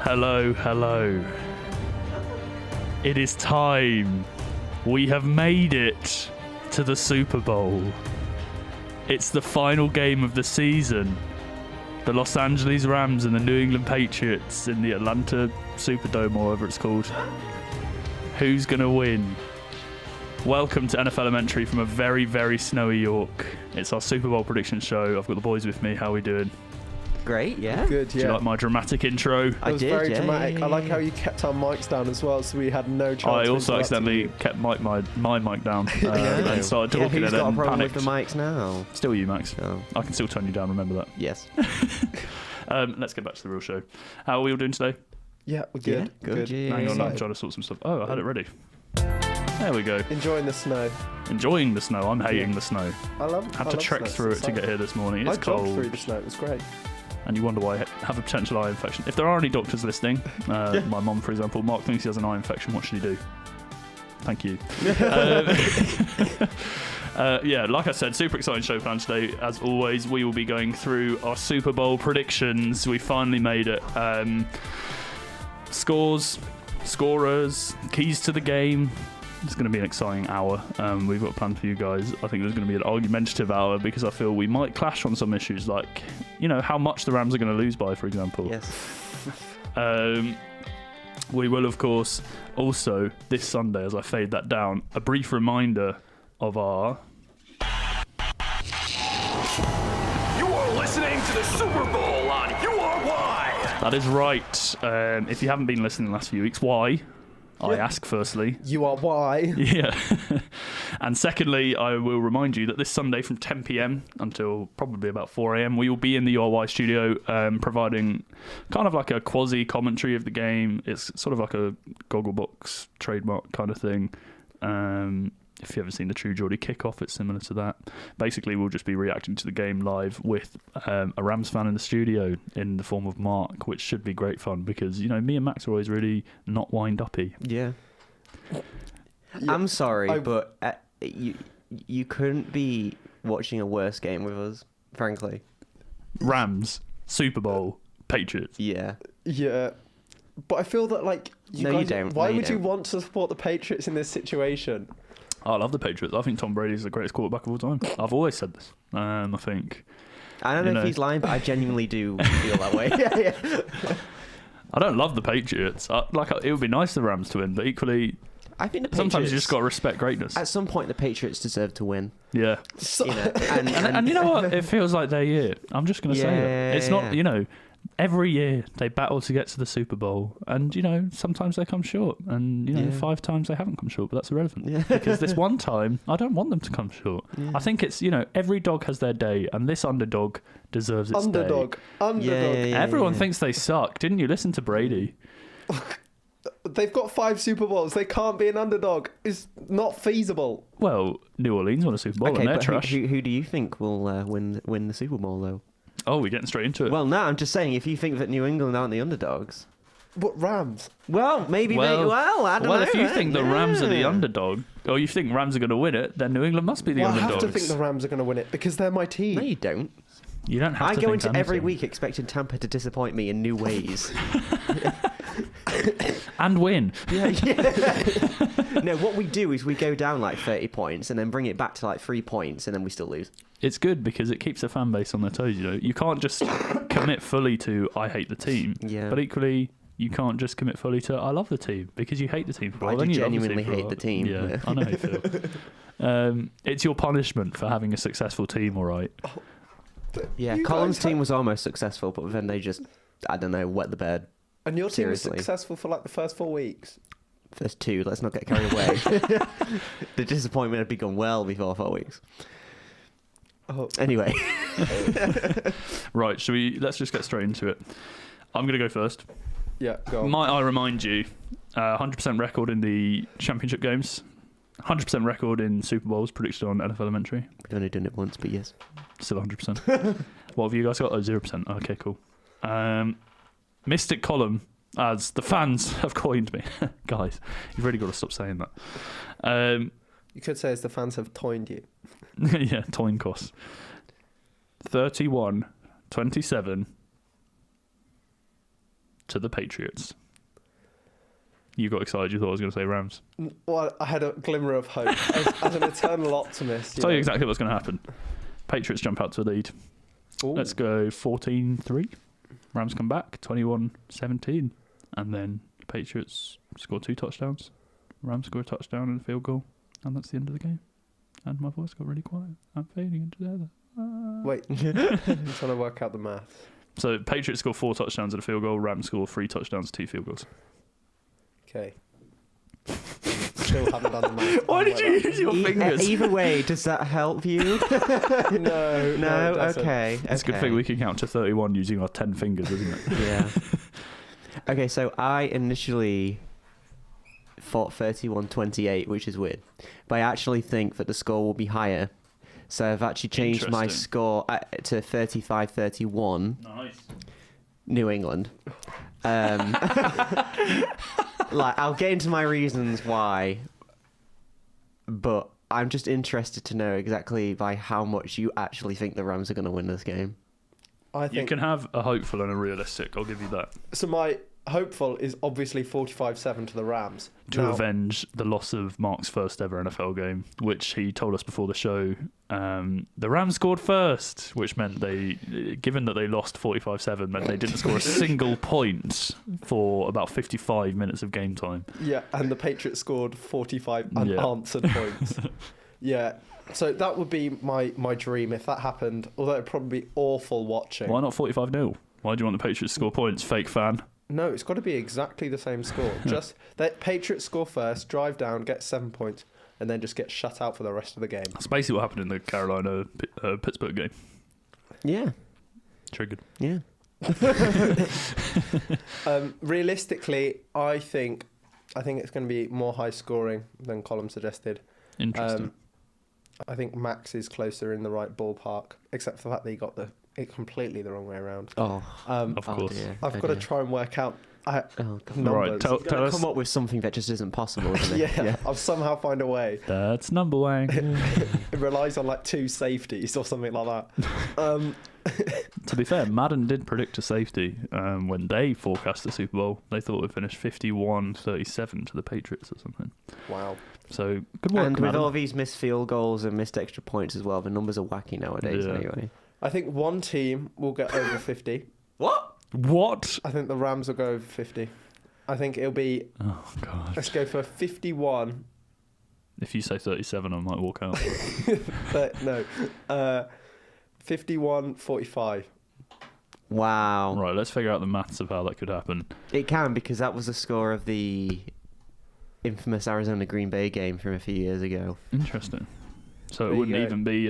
Hello, hello. It is time. We have made it to the Super Bowl. It's the final game of the season. The Los Angeles Rams and the New England Patriots in the Atlanta Superdome, or whatever it's called. Who's going to win? Welcome to NFLementary from a very, very snowy York. It's our Super Bowl prediction show. I've got the boys with me. How are we doing? Great, yeah. Good, yeah. Do you like my dramatic intro? It was very dramatic. I like how you kept our mics down as well, so we had no chance. I also accidentally kept my mic down and started talking, who's and got a then problem panicked. with the mics now? Still you, Max. Oh. I can still turn you down, remember that. Yes. Let's get back to the real show. How are we all doing today? Yeah, we're good. Yeah, good. Yeah. Hang on, I'm trying to sort some stuff. Oh, I had it ready. There we go. Enjoying the snow. Enjoying the snow. I'm hating the snow. I love. Had to trek through it to get here this morning. It's I cold. jogged through the snow. It was great. And you wonder why I have a potential eye infection. If there are any doctors listening, my mum, for example, Mark thinks he has an eye infection. What should he do? Thank you. Yeah, like I said, super exciting show plan today. As always, we will be going through our Super Bowl predictions. We finally made it. Scores, scorers, keys to the game. It's going to be an exciting hour. We've got planned for you guys. I think there's going to be an argumentative hour because I feel we might clash on some issues, like, you know, how much the Rams are going to lose by, for example. Yes. We will, of course, also, this Sunday, as I fade that down, a brief reminder of our... You are listening to the Super Bowl on You Are Why. That is right. If you haven't been listening the last few weeks, why? I ask firstly. You are why. Yeah. And secondly, I will remind you that this Sunday from 10 p.m. until probably about 4 a.m. we will be in the URY studio providing kind of like a quasi commentary of the game. It's sort of like a Gogglebox trademark kind of thing. If you've ever seen the True Geordie kickoff, it's similar to that. Basically, we'll just be reacting to the game live with a Rams fan in the studio in the form of Mark, which should be great fun because, you know, me and Max are always really not wind-uppy. Yeah. I'm sorry, but you couldn't be watching a worse game with us, frankly. Rams, Super Bowl, Patriots. Yeah. Yeah. But I feel that, like, you don't. Why No, you would you don't. want to support the Patriots in this situation? I love the Patriots. I think Tom Brady is the greatest quarterback of all time. I've always said this. I think. I don't know if he's lying, but I genuinely do feel that way. Yeah. I don't love the Patriots. It would be nice for the Rams to win, but equally, I think the Patriots, sometimes you just got to respect greatness. At some point, the Patriots deserve to win. Yeah. So, You know, And you know what? It feels like their year. I'm just going to say it. It's not, you know, every year they battle to get to the Super Bowl. And, you know, sometimes they come short. And, you know, 5 times they haven't come short, but that's irrelevant. Yeah. Because this one time, I don't want them to come short. Yeah. I think it's, you know, every dog has their day, and this underdog deserves its underdog. day. Yeah. Everyone thinks they suck. Didn't you listen to Brady? They've got 5 Super Bowls. They can't be an underdog. It's not feasible. Well, New Orleans won a Super Bowl, Okay, and they're but trash. who do you think will win the Super Bowl, though? Oh, we're getting straight into it. Well, no, I'm just saying, if you think that New England aren't the underdogs... But Rams. Well, maybe, I don't know. Well, if you think the Rams are the Yeah. underdog, or you think Rams are going to win it, then New England must be the I underdogs. have to think the Rams are going to win it because they're my team. No, you don't. You don't have I to go think into every anything. week expecting Tampa to disappoint me in new ways. And win. Yeah. No, what we do is we go down like 30 points and then bring it back to like 3 points and then we still lose. It's good because it keeps the fan base on their toes, you know. You can't just commit fully to, I hate the team. Yeah. But equally, you can't just commit fully to, I love the team, because you hate the team for a while. I do then you love genuinely for a hate while. the team. Yeah, I know how you feel. It's your punishment for having a successful team, all right? Yeah, You Colin's guys team was almost successful, but then they just, I don't know, wet the bed. And your team was Seriously. successful for like the first 4 weeks. First 2, let's not get carried away. The disappointment had begun well before 4 weeks. Oh, Anyway. Right, let's just get straight into it. I'm going to go first. yeah, go on. Might I remind you, 100% record in the championship games, 100% record in Super Bowls predicted on NFLementary. We've only done it once, but yes. Still 100%. What have you guys got? Oh, 0%. Okay, cool. Mystic column, as the fans have coined me. Guys, you've really got to stop saying that. You could say as the fans have toined you. Yeah, toin costs. 31, 27, to the Patriots. You got excited. You thought I was going to say Rams. Well, I had a glimmer of hope as an eternal optimist. Tell you exactly what's going to happen. Patriots jump out to a lead. Ooh. Let's go 14-3. Rams come back 21-17, and then Patriots score 2 touchdowns. Rams score a touchdown and a field goal, and that's the end of the game. And my voice got really quiet. I'm fading into the other. Wait, I'm trying to work out the maths. So Patriots score 4 touchdowns and a field goal. Rams score 3 touchdowns, 2 field goals. Okay. Still haven't done the maths. Why did you use your fingers? Either way, does that help you? No. No. It doesn't. Okay. It's a good thing we can count to 31 using our 10 fingers, isn't it? Yeah. Okay, so I initially thought 31-28, which is weird, but I actually think that the score will be higher. So I've actually changed my Interesting. score to 35-31. Nice. New England. Like, I'll get into my reasons why, but I'm just interested to know exactly by how much you actually think the Rams are going to win this game. I You think can have a hopeful and a realistic. I'll give you that. so. My hopeful is obviously 45-7 to the Rams. To Now, avenge the loss of Mark's first ever NFL game, which he told us before the show, the Rams scored first, which meant given that they lost 45-7, meant they didn't score a single point for about 55 minutes of game time. Yeah, and the Patriots scored 45 unanswered points. Yeah, so that would be my dream if that happened, although it'd probably be awful watching. Why not 45-0? Why do you want the Patriots to score points, fake fan? No, it's got to be exactly the same score. Just that Patriots score first, drive down, get 7 points, and then just get shut out for the rest of the game. That's basically what happened in the Carolina-Pittsburgh game. Yeah. Triggered. Yeah. Realistically, I think it's going to be more high scoring than Colm suggested. Interesting. I think Max is closer in the right ballpark, except for the fact that he got it completely the wrong way around. Oh, of course. dear. I've got to try and work out God. numbers. Right, tell us. Come up with something that just isn't possible, isn't it? Yeah, I'll somehow find a way. That's number one. It relies on like 2 safeties or something like that. To be fair, Madden did predict a safety when they forecast the Super Bowl. They thought it would finish 51-37 to the Patriots or something. Wow. So, good work, And with Madden. all these missed field goals and missed extra points as well, the numbers are wacky nowadays Yeah. anyway. I think one team will get over 50. What? I think the Rams will go over 50. I think it'll be, Oh, God. let's go for 51. If you say 37, I might walk out. No. 51-45. Wow. Right, let's figure out the maths of how that could happen. It can, because that was the score of the infamous Arizona Green Bay game from a few years ago. Interesting. So There it you wouldn't go. even be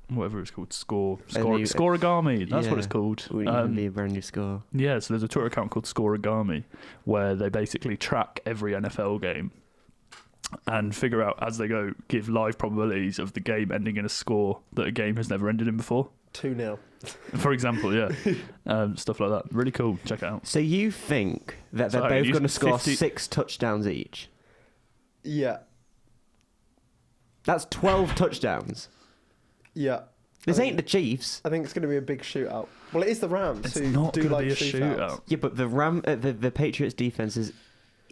whatever it's called, new- scoregami. That's what yeah. it's called. It wouldn't even be a brand new score. Yeah, so there's a Twitter account called Scoregami where they basically track every NFL game and figure out as they go, give live probabilities of the game ending in a score that a game has never ended in before. 2-0. For example, yeah. Stuff like that. Really cool. Check it out. So you think that they're Sorry, both you going to said score 50 6 touchdowns each? Yeah. That's 12 touchdowns. Yeah. This ain't the Chiefs. I think it's going to be a big shootout. Well, it is the Rams It's who not do going to like be a shootouts. shootout. Yeah, but the Patriots defense is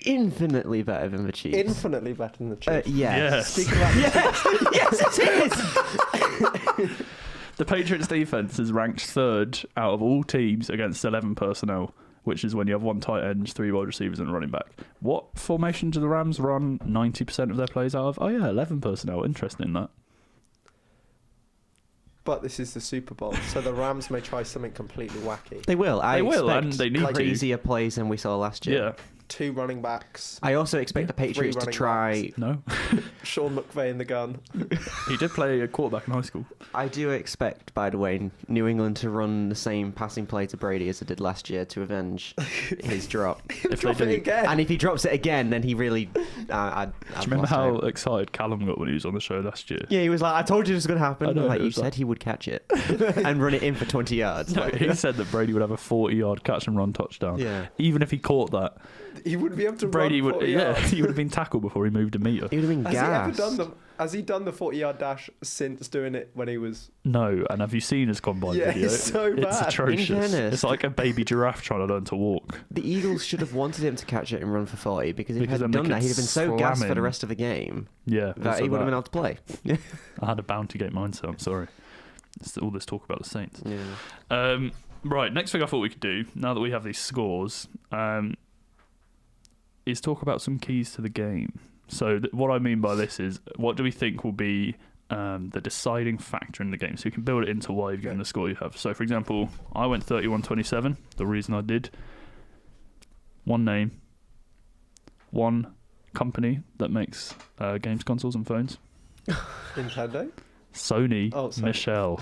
infinitely better than the Chiefs. Infinitely better than the Chiefs. Yes. Speaking about Yes, it is. The Patriots defense is ranked 3rd out of all teams against 11 personnel, which is when you have 1 tight end, 3 wide receivers, and a running back. What formation do the Rams run 90% of their plays out of? Oh, yeah, 11 personnel. Interesting, that. But this is the Super Bowl, so the Rams may try something completely wacky. They will. I They will, expect and they need to. crazier plays than we saw last year. Yeah. 2 running backs, I also expect the Patriots to running try. No. Sean McVay in the gun. He did play a quarterback in high school. I do expect, by the way, New England to run the same passing play to Brady as they did last year to avenge his drop. If Drop they it do. again. And if he drops it again, then he really. Do you remember how excited Callum got when he was on the show last year? Yeah, he was like, "I told you this was going to happen." I know, Like it you was like- said, he would catch it and run it in for 20 yards. No, Like, he said that Brady would have a 40-yard catch and run touchdown. Yeah. Even if he caught that, He wouldn't be able to Brady run would, 40 yards. he would have been tackled before he moved a meter. He would have been gassed. Has he done the 40-yard dash since doing it when he was? No, and have you seen his combine Yeah, video? it's so It's bad. atrocious. In fairness, It's like a baby giraffe trying to learn to walk. The Eagles should have wanted him to catch it and run for 40 because if he Because had then done they that, could he'd have been so slam gassed for the him. rest of the game Yeah, that also he would have that. been able to play. I had a Bountygate mindset. I'm sorry. It's all this talk about the Saints. Yeah. Right, next thing I thought we could do, now that we have these scores, is talk about some keys to the game. So what I mean by this is, what do we think will be the deciding factor in the game? So you can build it into why you've given the score you have. So, for example, I went 31-27. The reason I did, one name, one company that makes games consoles and phones. Nintendo? Sony, Oh, Sony. Michelle.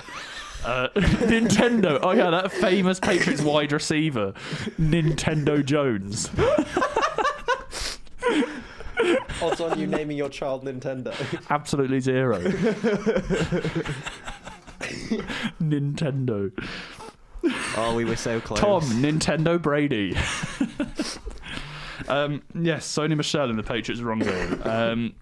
Nintendo. Oh yeah, that famous Patriots wide receiver, Nintendo Jones. Odds on you naming your child Nintendo. Absolutely zero. Nintendo. Oh, we were so close. Tom, Nintendo Brady. Yes, Sony Michelle in the Patriots' run game.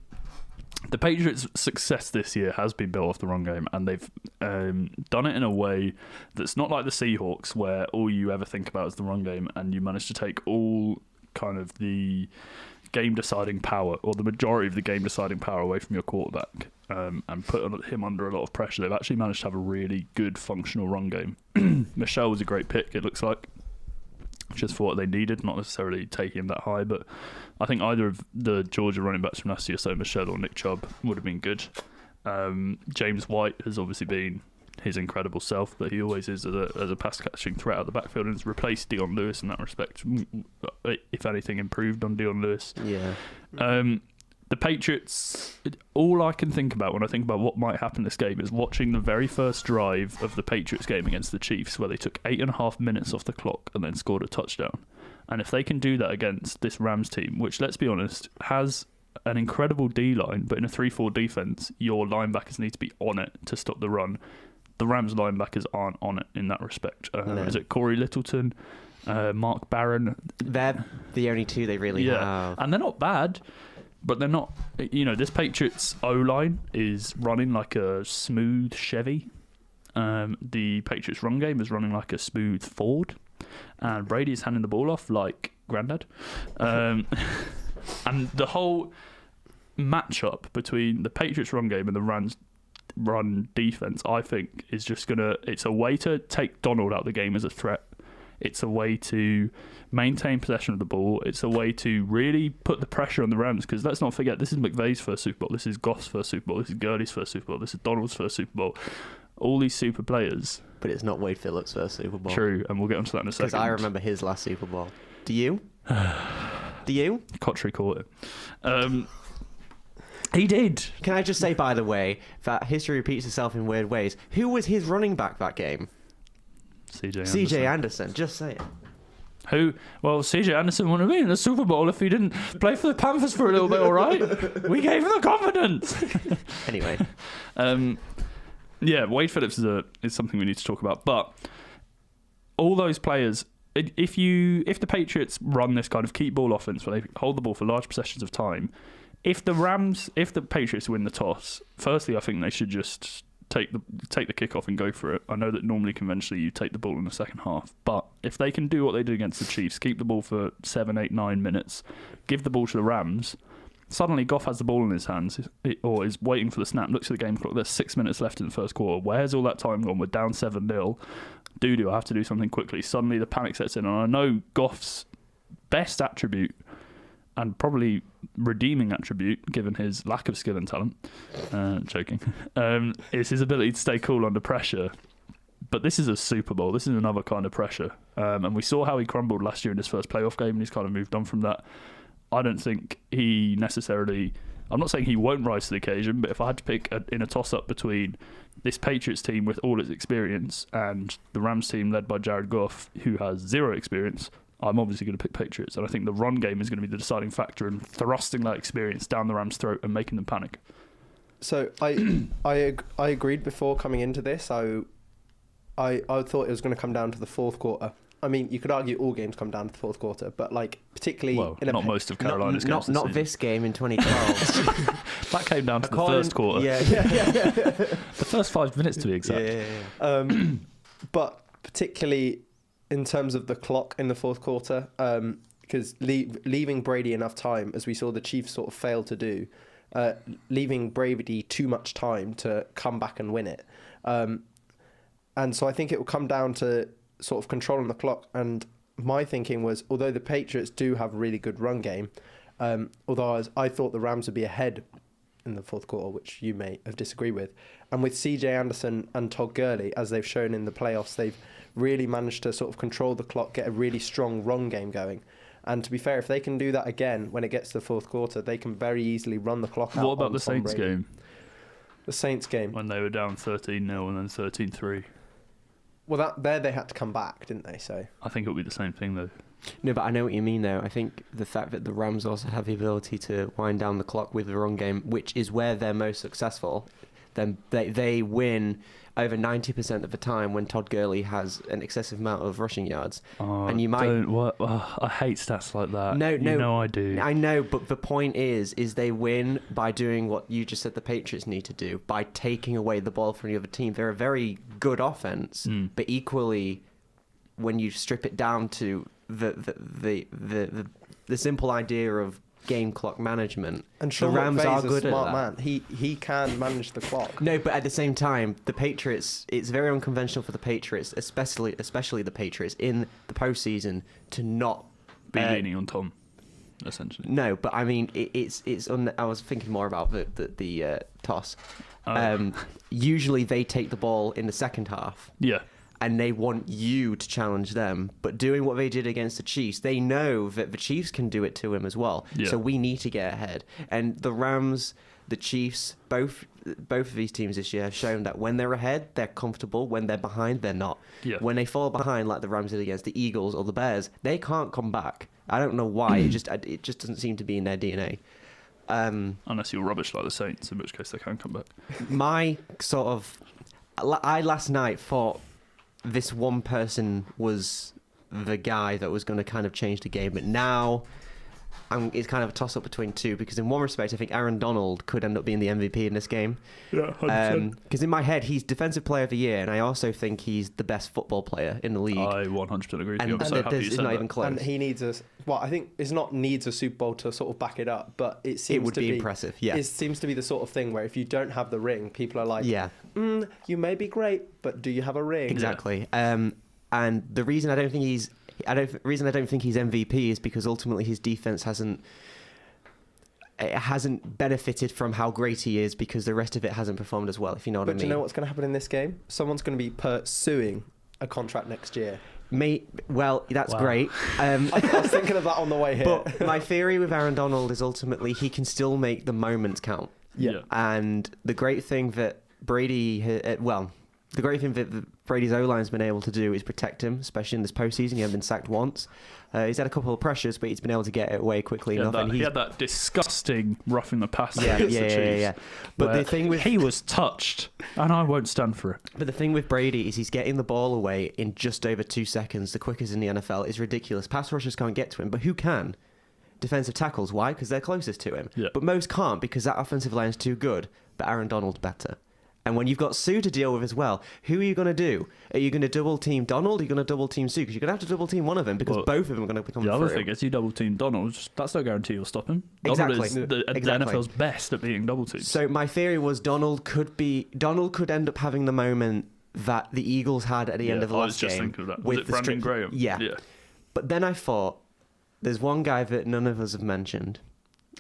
The Patriots' success this year has been built off the run game, and they've done it in a way that's not like the Seahawks, where all you ever think about is the run game, and you manage to take all kind of the game-deciding power, or the majority of the game-deciding power, away from your quarterback, and put him under a lot of pressure. They've actually managed to have a really good, functional run game. Michelle was a great pick, it looks like, just for what they needed, not necessarily taking him that high, but I think either of the Georgia running backs from last year, so Michelle or Nick Chubb, would have been good. James White has obviously been his incredible self that he always is as a pass-catching threat out the backfield, and has replaced Dion Lewis in that respect, if anything improved on Dion Lewis. Yeah. The Patriots, all I can think about when I think about what might happen this game is watching the very first drive of the Patriots game against the Chiefs, where they took 8.5 minutes off the clock and then scored a touchdown. And if they can do that against this Rams team, which, let's be honest, has an incredible D-line, but in a 3-4 defense, your linebackers need to be on it to stop the run. The Rams linebackers aren't on it in that respect. No. Is it Corey Littleton, Mark Barron? They're the only two they really have. And they're not bad, but they're not... this Patriots O-line is running like a smooth Chevy. The Patriots run game is running like a smooth Ford. And Brady is handing the ball off like Grandad. And the whole matchup between the Patriots run game and the Rams run defense, I think, is just it's a way to take Donald out of the game as a threat. It's a way to maintain possession of the ball. It's a way to really put the pressure on the Rams, because let's not forget, this is McVay's first Super Bowl, this is Goff's first Super Bowl, this is Gurley's first Super Bowl, this is Donald's first Super Bowl. All these super players. But it's not Wade Phillips' first Super Bowl. True, and we'll get onto that in a second. Because I remember his last Super Bowl. Do you? Do you? Cotchery caught it. He did. Can I just say, by the way, that history repeats itself in weird ways. Who was his running back that game? CJ Anderson. Just say it. Well, CJ Anderson wouldn't have been in the Super Bowl if he didn't play for the Panthers for a little bit, all right? We gave him the confidence. Anyway. Yeah, Wade Phillips is something we need to talk about. But all those players, if the Patriots run this kind of keep ball offense where they hold the ball for large possessions of time, if the Patriots win the toss, firstly, I think they should just take the kickoff and go for it. I know that normally, conventionally, you take the ball in the second half, but if they can do what they did against the Chiefs, keep the ball for 7, 8, 9 minutes, give the ball to the Rams, suddenly Goff has the ball in his hands, or is waiting for the snap, looks at the game clock, there's 6 minutes left in the first quarter. Where's all that time gone? We're down 7-0. I have to do something quickly. Suddenly the panic sets in, and I know Goff's best attribute, and probably redeeming attribute, given his lack of skill and talent, joking, is his ability to stay cool under pressure. But this is a Super Bowl. This is another kind of pressure. And we saw how he crumbled last year in his first playoff game, and he's kind of moved on from that. I don't think he necessarily... I'm not saying he won't rise to the occasion, but if I had to pick in a toss-up between this Patriots team with all its experience and the Rams team led by Jared Goff, who has zero experience, I'm obviously going to pick Patriots. And I think the run game is going to be the deciding factor in thrusting that experience down the Rams' throat and making them panic. So I agreed before coming into this. I thought it was going to come down to the fourth quarter. I mean, you could argue all games come down to the fourth quarter, but like particularly not most of Carolina's games. Not this game in 2012. That came down to the first quarter. Yeah. The first 5 minutes to be exact. But particularly in terms of the clock in the fourth quarter, because leaving Brady enough time, as we saw the Chiefs sort of fail to do, leaving Brady too much time to come back and win it. And so I think it will come down to sort of controlling the clock. And my thinking was, although the Patriots do have a really good run game, although I thought the Rams would be ahead in the fourth quarter, which you may have disagreed with. And with CJ Anderson and Todd Gurley, as they've shown in the playoffs, they've really managed to sort of control the clock, get a really strong run game going. And to be fair, if they can do that again when it gets to the fourth quarter, they can very easily run the clock out. What about on the Tom Saints Brady. game? The Saints game. When they were down 13-0 and then 13-3. Well, there they had to come back, didn't they? So I think it'll be the same thing, though. No, but I know what you mean, though. I think the fact that the Rams also have the ability to wind down the clock with the run game, which is where they're most successful, then they win over 90% of the time when Todd Gurley has an excessive amount of rushing yards. And you might... I hate stats like that. No, I do. I know, but the point is they win by doing what you just said the Patriots need to do, by taking away the ball from the other team. They're a very good offense, but equally, when you strip it down to the simple idea of game clock management, and the Sean Rams McVay's are a good at smart that. man. He can manage the clock. No, but at the same time, the Patriots, it's very unconventional for the Patriots, especially the Patriots in the postseason, to not Be leaning on Tom, essentially. No, but I mean, I was thinking more about the toss. Usually they take the ball in the second half. Yeah. And they want you to challenge them. But doing what they did against the Chiefs, they know that the Chiefs can do it to him as well. Yeah. So we need to get ahead. And the Rams, the Chiefs, both of these teams this year have shown that when they're ahead, they're comfortable. When they're behind, they're not. Yeah. When they fall behind, like the Rams did against the Eagles or the Bears, they can't come back. I don't know why. it just doesn't seem to be in their DNA. Unless you're rubbish like the Saints, in which case they can come back. I last night thought this one person was the guy that was going to kind of change the game, but now it's kind of a toss-up between two, because in one respect I think Aaron Donald could end up being the MVP in this game. Yeah, 100%. Because in my head he's Defensive Player of the Year, and I also think he's the best football player in the league. I 100% agree with you. I'm And so happy you it's said not that. even close. And he needs I think it's not needs a Super Bowl to sort of back it up, but it seems It would to be impressive, yeah. It seems to be the sort of thing where if you don't have the ring, people are like, Yeah. You may be great, but do you have a ring? Exactly. And the reason I don't think he's MVP is because ultimately his defense hasn't benefited from how great he is, because the rest of it hasn't performed as well, if you know what I mean. But do you know what's going to happen in this game? Someone's going to be pursuing a contract next year. That's Wow. great. I was thinking of that on the way here. But my theory with Aaron Donald is ultimately he can still make the moments count. Yeah. And the great thing that Brady's O-line's been able to do is protect him, especially in this postseason. He hasn't been sacked once. He's had a couple of pressures, but he's been able to get it away quickly enough. He had that disgusting roughing the passer. Yeah. But the thing with he was touched, and I won't stand for it. But the thing with Brady is he's getting the ball away in just over 2 seconds, the quickest in the NFL. It's ridiculous. Pass rushers can't get to him, but who can? Defensive tackles. Why? Because they're closest to him. Yeah. But most can't, because that offensive line is too good. But Aaron Donald's better. And when you've got Sue to deal with as well, who are you going to do? Are you going to double team Donald? Or are you going to double team Sue? Because you're going to have to double team one of them, because both of them are going to become The other through. thing is, you double team Donald. That's no guarantee you'll stop him. Exactly. Donald is the NFL's best at being double teamed. So my theory was Donald could end up having the moment that the Eagles had at the end of the last game. I was just thinking of that. Was with it the Brandon strip- Graham? Yeah. But then I thought, there's one guy that none of us have mentioned.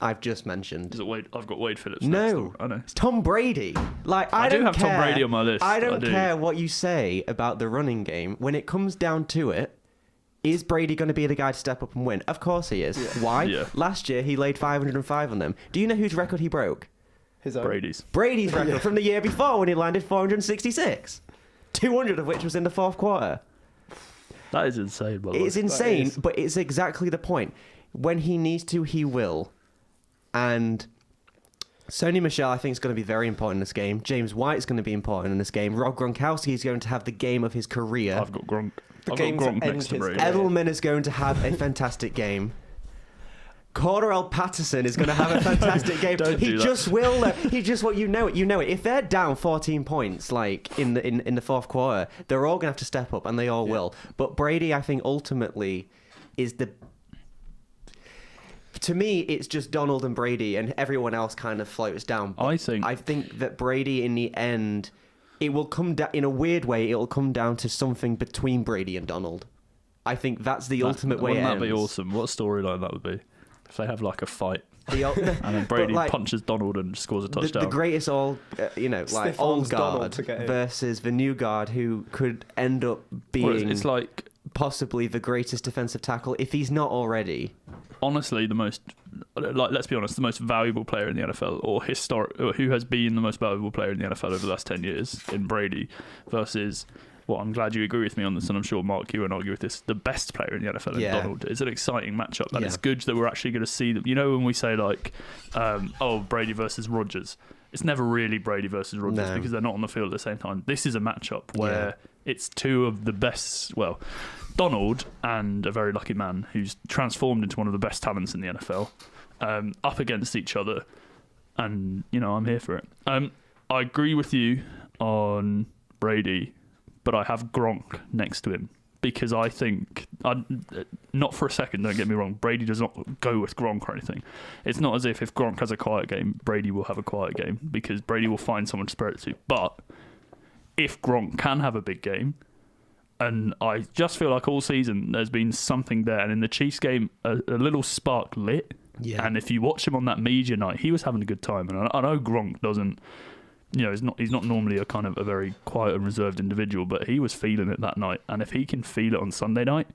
I've just mentioned. Is it Wade? I've got Wade Phillips. No, next. I know. it's Tom Brady. Like I do don't have care. Tom Brady on my list. I don't I do. care what you say about the running game. When it comes down to it, is Brady going to be the guy to step up and win? Of course he is. Yeah. Why? Yeah. Last year he laid 505 on them. Do you know whose record he broke? His own. Brady's. Brady's record from the year before, when he landed 466. 200 of which was in the fourth quarter. That is insane, by the way. It's insane, is. but it's exactly the point. When he needs to, he will. And Sony Michel, I think, is going to be very important in this game. James White's going to be important in this game. Rob Gronkowski is going to have the game of his career. I've got Gronk. I've got games Gronk end next to his Brady. career. Edelman is going to have a fantastic game. Cordarrelle Patterson is going to have a fantastic game. Don't He do that. just will. He just you know it. You know it. If they're down 14 points, like in the fourth quarter, they're all going to have to step up, and they all will. But Brady, I think, ultimately, is the. To me, it's just Donald and Brady, and everyone else kind of floats down. But I think that Brady, in the end, it will come down in a weird way. It will come down to something between Brady and Donald. I think that's the ultimate way. Wouldn't it that be ends. awesome? What a storyline that would be if they have like a fight The and then Brady like, punches Donald and scores a the touchdown. greatest old, like Stiff old arms Donald guard to get in. versus the new guard, who could end up being Well, it's like possibly the greatest defensive tackle if he's not already. honestly the most, like, let's be honest, the most valuable player in the NFL, or who has been the most valuable player in the NFL over the last 10 years in Brady versus, well, I'm glad you agree with me on this, and I'm sure Mark, you won't argue with this, the best player in the NFL in Yeah. Donald. It's an exciting matchup, and Yeah. it's good that we're actually going to see them. You know, when we say like, Brady versus Rodgers, it's never really Brady versus Rodgers No. because they're not on the field at the same time. This is a matchup where it's two of the best, well, Donald and a very lucky man who's transformed into one of the best talents in the NFL, up against each other, and I'm here for it. I agree with you on Brady, but I have Gronk next to him because I think, not for a second, don't get me wrong, Brady does not go with Gronk or anything. It's not as if Gronk has a quiet game, Brady will have a quiet game because Brady will find someone to spare it to. But if Gronk can have a big game, and I just feel like all season there's been something there, and in the Chiefs game, a little spark lit. Yeah. And if you watch him on that media night, he was having a good time. And I know Gronk doesn't, he's not normally a kind of a very quiet and reserved individual, but he was feeling it that night. And if he can feel it on Sunday night,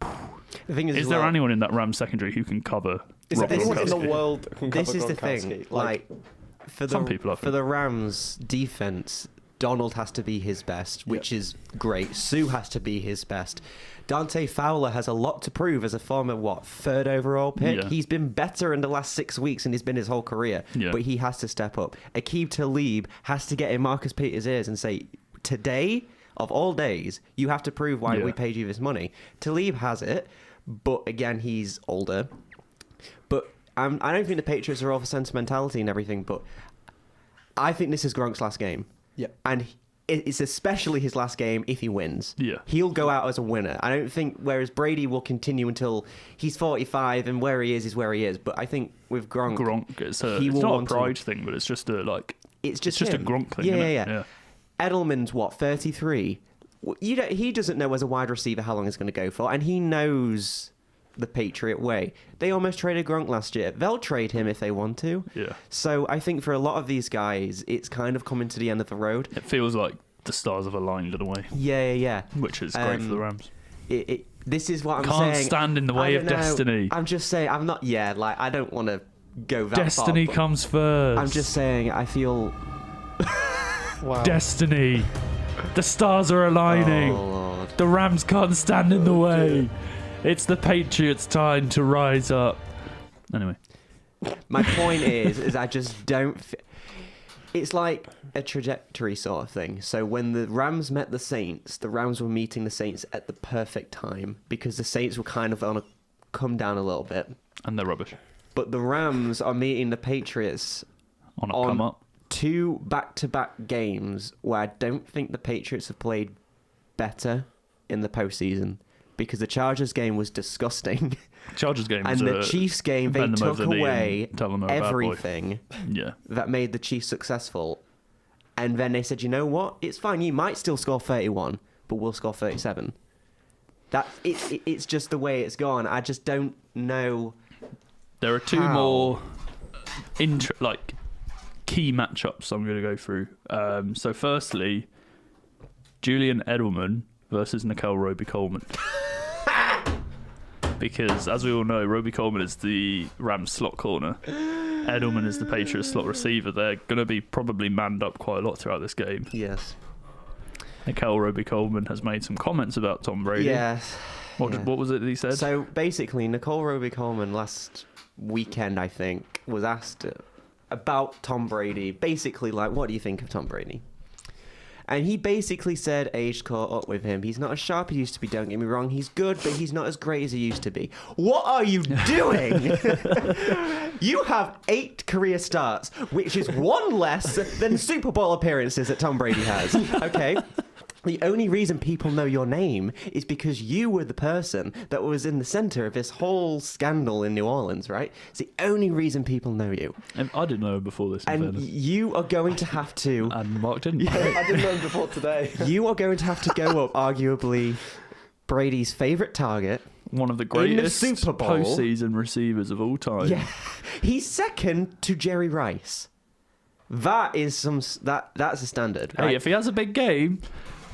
The thing is there anyone in that Rams secondary who can cover Is there Rob anyone in the Gronkowski? world that can This cover is the Gronkowski? thing. Like for some people, I for think. the Rams defense, Donald has to be his best, which is great. Sue has to be his best. Dante Fowler has a lot to prove as a former, third overall pick? Yeah. He's been better in the last 6 weeks than he's been his whole career, Yeah. but he has to step up. Aqib Talib has to get in Marcus Peters' ears and say, today, of all days, you have to prove why Yeah. we paid you this money. Talib has it, but again, he's older. But I don't think the Patriots are all for sentimentality and everything, but I think this is Gronk's last game. Yeah. And it's especially his last game if he wins. Yeah. He'll go out as a winner. I don't think, whereas Brady will continue until he's 45 and where he is where he is. But I think with Gronk, It's he it's will not a want to- pride thing, but it's just a it's just a him. Gronk thing. Yeah, isn't yeah, it? yeah. Edelman's 33. He doesn't know as a wide receiver how long it's going to go for, and he knows the Patriot way. They almost traded Gronk last year. They'll trade him if they want to. Yeah. So I think for a lot of these guys, it's kind of coming to the end of the road. It feels like the stars have aligned in a way, Yeah. which is great for the Rams. This is what I'm Can't saying. stand in the way I of don't know. destiny. I'm just saying. I'm not. Yeah, I don't want to go that Destiny far. comes first. I'm just saying. I feel. Wow. Destiny. The stars are aligning. Oh Lord. The Rams can't stand in the way. It's the Patriots' time to rise up. Anyway, My point is I just don't. It's like a trajectory sort of thing. So when the Rams met the Saints were meeting the Saints at the perfect time because the Saints were kind of on a come down a little bit. and they're rubbish. But the Rams are meeting the Patriots On a come up. 2 back-to-back games where I don't think the Patriots have played better in the postseason because the Chargers game was disgusting. Chargers game And was the Chiefs game, they bend them took over the knee away and tell them they're a bad boy. everything Yeah. that made the Chiefs successful. And then they said, you know what? It's fine. You might still score 31, but we'll score 37. It's just the way it's gone. I just don't know. There are two How? more key matchups I'm going to go through. So firstly, Julian Edelman versus Nicole Roby-Coleman. Because, as we all know, Roby-Coleman is the Rams slot corner. Edelman is the Patriots slot receiver. They're going to be probably manned up quite a lot throughout this game. Yes. Nicole Roby-Coleman has made some comments about Tom Brady. Yes. What Yeah. was it that he said? So basically, Nicole Roby-Coleman last weekend, I think, was asked about Tom Brady. Basically, what do you think of Tom Brady? And he basically said age caught up with him. He's not as sharp as he used to be, don't get me wrong. He's good, but he's not as great as he used to be. What are you doing? You have 8 career starts, which is 1 less than Super Bowl appearances that Tom Brady has. Okay? The only reason people know your name is because you were the person that was in the center of this whole scandal in New Orleans, right? It's the only reason people know you. And I didn't know him before this, in And fairness. you are going to have to... And Mark didn't. I didn't know him before today. You are going to have to go up, arguably, Brady's favourite target. One of the greatest Super Bowl. postseason receivers of all time. Yeah. He's second to Jerry Rice. That is that's a standard, right? Hey, if he has a big game,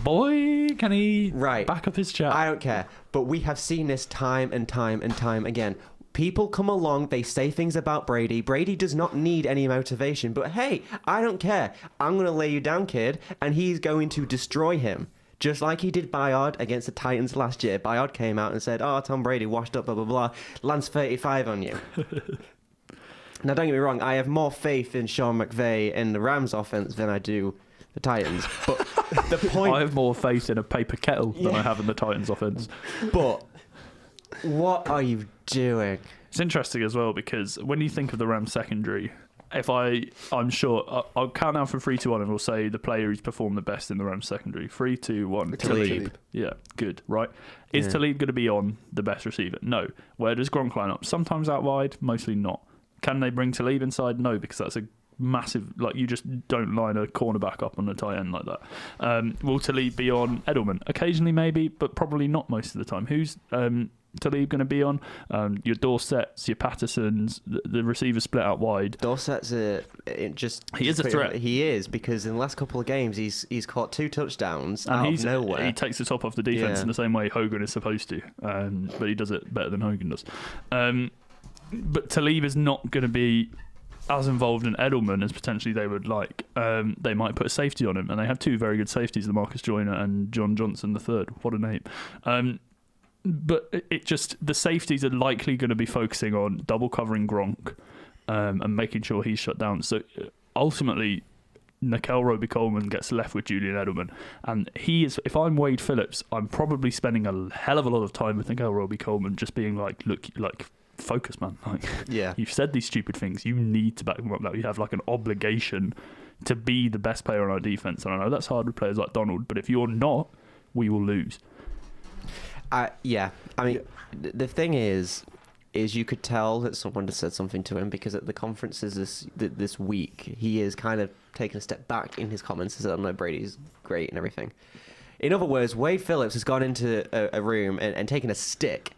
boy, can he Right. back up his chat. I don't care. But we have seen this time and time and time again. People come along, they say things about Brady. Brady does not need any motivation. But hey, I don't care. I'm going to lay you down, kid, and he's going to destroy him. Just like he did Bayard against the Titans last year. Bayard came out and said, oh, Tom Brady washed up, blah, blah, blah. Lands 35 on you. Now, don't get me wrong. I have more faith in Sean McVay in the Rams offense than I do the Titans. But the point... I have more faith in a paper kettle than I have in the Titans offense. But what are you doing? It's interesting as well because when you think of the Rams secondary, I'm sure I'll count down from 3, 2, 1 and we'll say the player who's performed the best in the Rams secondary. 3, 2, 1. Talib. Yeah, good, right? Is Talib going to be on the best receiver? No. Where does Gronk line up? Sometimes out wide, mostly not. Can they bring Talib inside? No, because that's a massive, like, you just don't line a cornerback up on a tight end like that. Will Talib be on Edelman? Occasionally maybe, but probably not most of the time. Who's Talib going to be on? Your Dorsets, your Pattersons, the receivers split out wide. Dorsett's He is a threat. He is, because in the last couple of games he's caught 2 touchdowns And out of nowhere. He takes the top off the defense Yeah. in the same way Hogan is supposed to, but he does it better than Hogan does. But Talib is not going to be as involved in Edelman as potentially they would like. They might put a safety on him, and they have 2 very good safeties, Lamarcus Joyner and John Johnson III. What a name. But the safeties are likely going to be focusing on double covering Gronk and making sure he's shut down. So ultimately, Nickel Roby-Coleman gets left with Julian Edelman, and he is. If I'm Wade Phillips, I'm probably spending a hell of a lot of time with Nickel Roby-Coleman, just being like, look, like, focus, man. Like, Yeah. you've said these stupid things. You need to back them up. Like, you have like an obligation to be the best player on our defense. And I know that's hard with players like Donald, but if you're not, we will lose. Yeah. I mean, the thing is you could tell that someone has said something to him, because at the conferences this week, he is kind of taken a step back in his comments. He said, I know Brady's great and everything. In other words, Wade Phillips has gone into a room and taken a stick,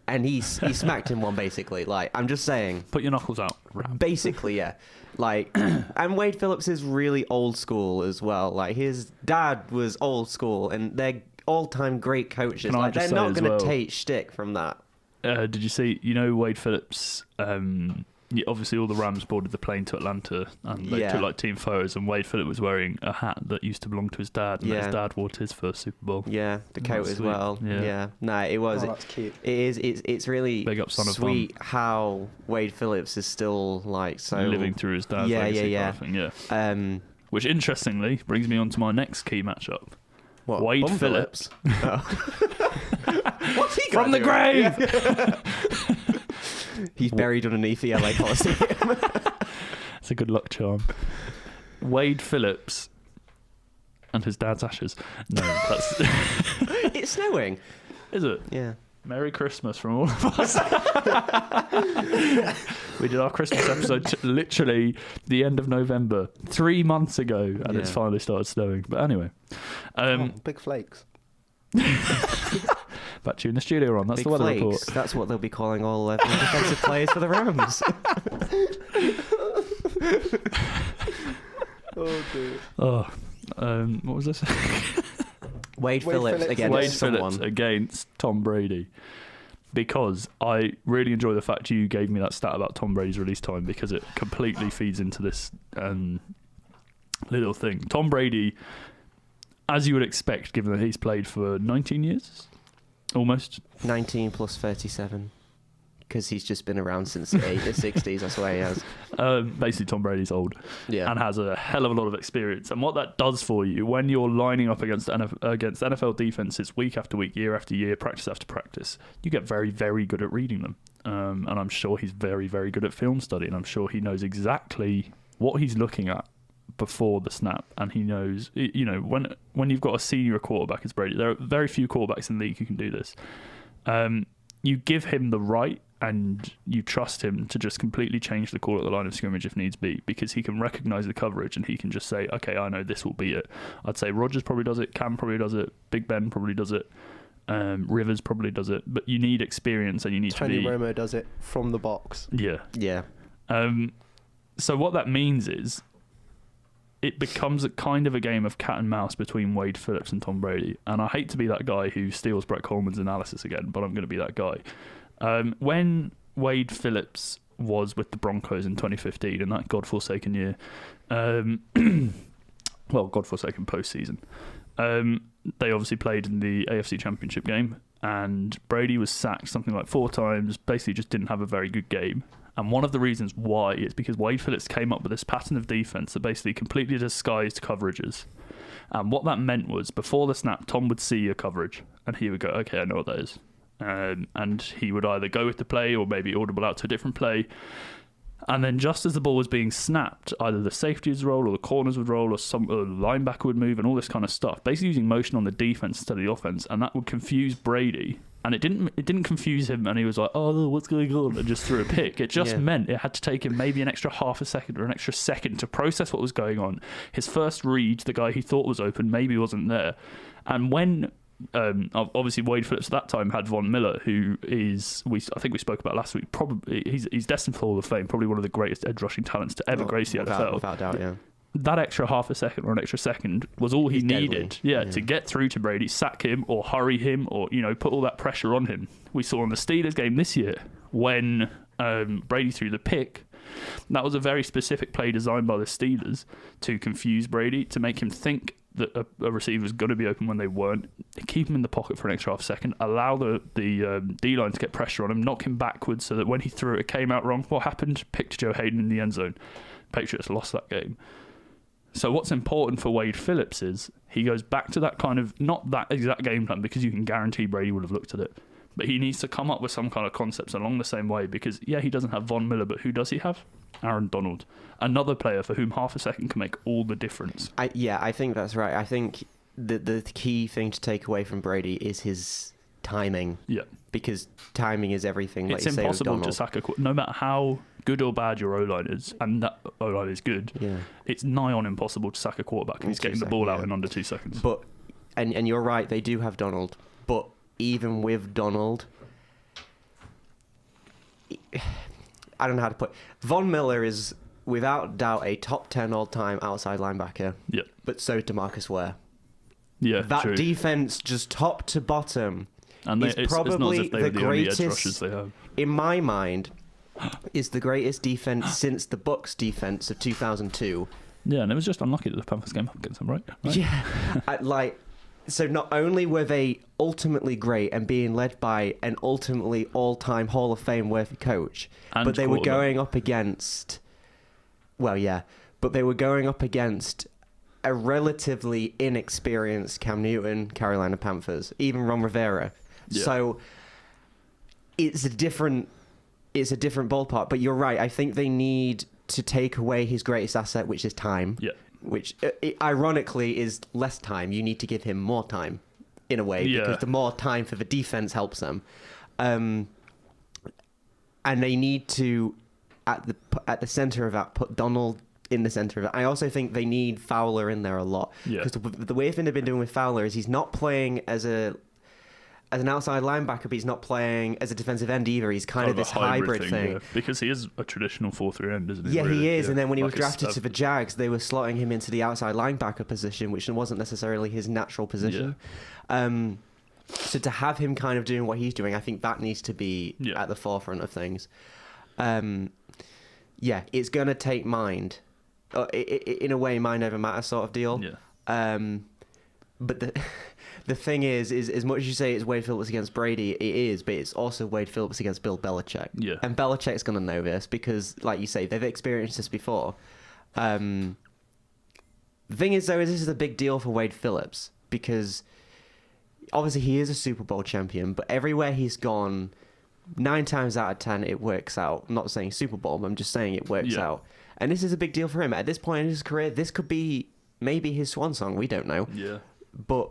and he smacked him one, basically. Like, I'm just saying. Put your knuckles out. Basically, yeah. Like, and Wade Phillips is really old school as well. Like, his dad was old school, and they're all-time great coaches. Can I Like, just they're not say going as to well- take shtick from that. Did you see, Wade Phillips, obviously all the Rams boarded the plane to Atlanta and they Yeah. took like team photos, and Wade Phillips was wearing a hat that used to belong to his dad, and Yeah. his dad wore it his first Super Bowl. Yeah, the coat That's as sweet. well. Yeah. Yeah. No, it was. Oh, that's cute. It is. It's really Big up, son of sweet how Wade Phillips is still like so Living through his dad's Yeah, legacy yeah, kind of thing, yeah. Um, Which interestingly brings me on to my next key matchup. what? Wade Bum Phillips. What's he From the grave! He's buried underneath the LA Coliseum. It's a good luck charm. Wade Phillips and his dad's ashes. No, that's... It's snowing. Is it? Yeah. Merry Christmas from all of us. We did our Christmas episode literally the end of November, 3 months ago, and it's Yeah. finally started snowing. But anyway, Big flakes. back to you in the studio, Ron. That's Big the weather flakes. report. That's what they'll be calling all 11 defensive players for the Rams. Oh, dear. Oh, what was this? Wade Wade Phillips Phillips against Wade someone. Phillips against Tom Brady. Because I really enjoy the fact you gave me that stat about Tom Brady's release time, because it completely feeds into this little thing. Tom Brady, as you would expect, given that he's played for 19 years, almost. 19 plus 37. because he's just been around since the 60s. That's why he has. Basically, Tom Brady's old Yeah. and has a hell of a lot of experience. And what that does for you when you're lining up against NFL defenses week after week, year after year, practice after practice, you get very, very good at reading them. And I'm sure he's very, very good at film study, and I'm sure he knows exactly what he's looking at before the snap. And he knows, you know, when you've got a senior quarterback as Brady, there are very few quarterbacks in the league who can do this. You give him the right and you trust him to just completely change the call at the line of scrimmage if needs be, because he can recognise the coverage and he can just say, okay, I know this will be it. I'd say Rodgers probably does it, Cam probably does it, Big Ben probably does it, Rivers probably does it, but you need experience and you need Tony to be... Romo does it from the box. Yeah. Yeah. So what that means is it becomes a kind of a game of cat and mouse between Wade Phillips and Tom Brady. And I hate to be that guy who steals Brett Coleman's analysis again, but I'm going to be that guy. When Wade Phillips was with the Broncos in 2015, in that godforsaken year, godforsaken postseason, they obviously played in the AFC Championship game, and Brady was sacked something like 4 times, basically just didn't have a very good game. And one of the reasons why is because Wade Phillips came up with this pattern of defense that basically completely disguised coverages. And what that meant was, before the snap, Tom would see a coverage and he would go, okay, I know what that is. And he would either go with the play or maybe audible out to a different play. And then just as the ball was being snapped, either the safeties roll or the corners would roll or some linebacker would move and all this kind of stuff, basically using motion on the defense instead of the offense. And that would confuse Brady. And it didn't confuse him, and he was like, oh, what's going on? And just threw a pick. It just meant it had to take him maybe an extra half a second or an extra second to process what was going on. His first read, the guy he thought was open, maybe wasn't there. And when, obviously Wade Phillips at that time had Von Miller, who is, I think we spoke about last week, probably he's destined for Hall of Fame, probably one of the greatest edge rushing talents to ever grace the NFL. Without doubt, yeah. That extra half a second or an extra second was all he needed to get through to Brady, sack him or hurry him or, you know, put all that pressure on him. We saw in the Steelers game this year when Brady threw the pick. That was a very specific play designed by the Steelers to confuse Brady, to make him think that a receiver was going to be open when they weren't, keep him in the pocket for an extra half second, allow the D-line to get pressure on him, knock him backwards so that when he threw it came out wrong. What happened? Picked Joe Hayden in the end zone. Patriots lost that game. So what's important for Wade Phillips is he goes back to that kind of, not that exact game plan because you can guarantee Brady would have looked at it, but he needs to come up with some kind of concepts along the same way because, he doesn't have Von Miller, but who does he have? Aaron Donald. Another player for whom half a second can make all the difference. I think that's right. I think the key thing to take away from Brady is his timing. Yeah. Because timing is everything. It's impossible to sack no matter how good or bad your O-line is, and that O-line is good, it's nigh on impossible to sack a quarterback and he's getting the ball out in under 2 seconds. But and you're right, they do have Donald, but even with Donald, I don't know how to put it. Von Miller is without doubt a top 10 all-time outside linebacker. Yeah. But so is DeMarcus Ware. Yeah, that true. Defense just top to bottom and is probably it's not as if the greatest, edge rushers they have. In my mind, is the greatest defense since the Bucs defense of 2002. Yeah, and it was just unlucky that the Panthers came up against them, right? Yeah. So not only were they ultimately great and being led by an ultimately all-time Hall of Fame worthy coach, but they were going up against... but they were going up against a relatively inexperienced Cam Newton, Carolina Panthers, even Ron Rivera. Yeah. So it's a different ballpark. But you're right. I think they need to take away his greatest asset, which is time. Yeah. Which ironically is less time. You need to give him more time, in a way, because the more time for the defense helps them. And they need to, at the center of that, put Donald in the center of it. I also think they need Fowler in there a lot, because the way they've been doing with Fowler is he's not playing as an outside linebacker, but he's not playing as a defensive end either. He's kind of this hybrid thing. Yeah. Because he is a traditional 4-3 end, isn't he? Yeah, really? He is. And then when he was drafted to the Jags, they were slotting him into the outside linebacker position, which wasn't necessarily his natural position. Yeah. So to have him kind of doing what he's doing, I think that needs to be at the forefront of things. It's going to take mind. In a way, mind over matter sort of deal. Yeah. But the the thing is as much as you say it's Wade Phillips against Brady, it is, but it's also Wade Phillips against Bill Belichick. Yeah. And Belichick's going to know this because, like you say, they've experienced this before. The thing is, though, is this is a big deal for Wade Phillips because obviously he is a Super Bowl champion, but everywhere he's gone, 9 times out of 10 it works out. I'm not saying Super Bowl, but I'm just saying it works out. And this is a big deal for him. At this point in his career, this could be maybe his swan song. We don't know. Yeah. But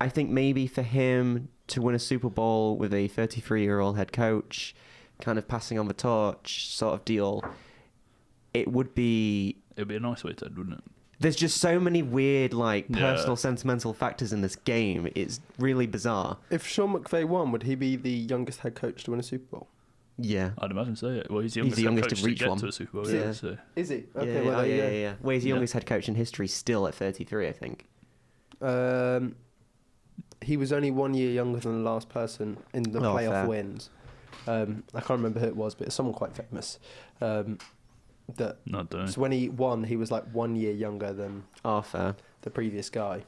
I think maybe for him to win a Super Bowl with a 33-year-old head coach, kind of passing on the torch sort of deal, it would be... It would be a nice way to end, wouldn't it? There's just so many weird, like, personal, sentimental factors in this game. It's really bizarre. If Sean McVay won, would he be the youngest head coach to win a Super Bowl? Yeah. I'd imagine so, yeah. Well, he's the He's the youngest head coach to reach get one. to a Super Bowl, Yeah. yeah. So. Is he? Okay, Yeah, well, there you go. yeah. Well, he's the youngest head coach in history still at 33, I think. He was only 1 year younger than the last person in the playoff fair. wins. I can't remember who it was, but it's someone quite famous. That No, I don't know. so when he won, he was like 1 year younger than Oh, fair. the previous guy.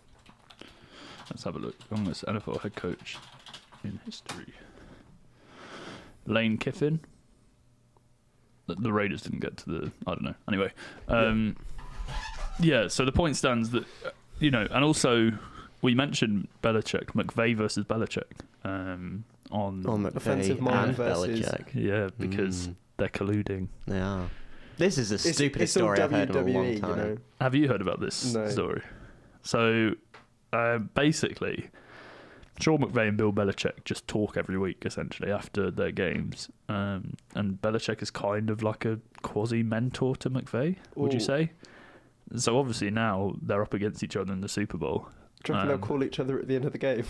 Let's have a look. Youngest NFL head coach in history. Lane Kiffin. The Raiders didn't get to the... I don't know. Anyway. Yeah, so the point stands that, and also we mentioned Belichick, McVay versus Belichick on McVay Offensive mind and versus- Belichick. Yeah, because they're colluding. They are. This is the stupidest it's all story I've heard in a long WWE, time. you know. Have you heard about this No. story? So, basically, Sean McVay and Bill Belichick just talk every week, essentially, after their games. And Belichick is kind of like a quasi-mentor to McVay, would you Ooh. say? So, obviously, now they're up against each other in the Super Bowl. Do you reckon they'll call each other at the end of the game?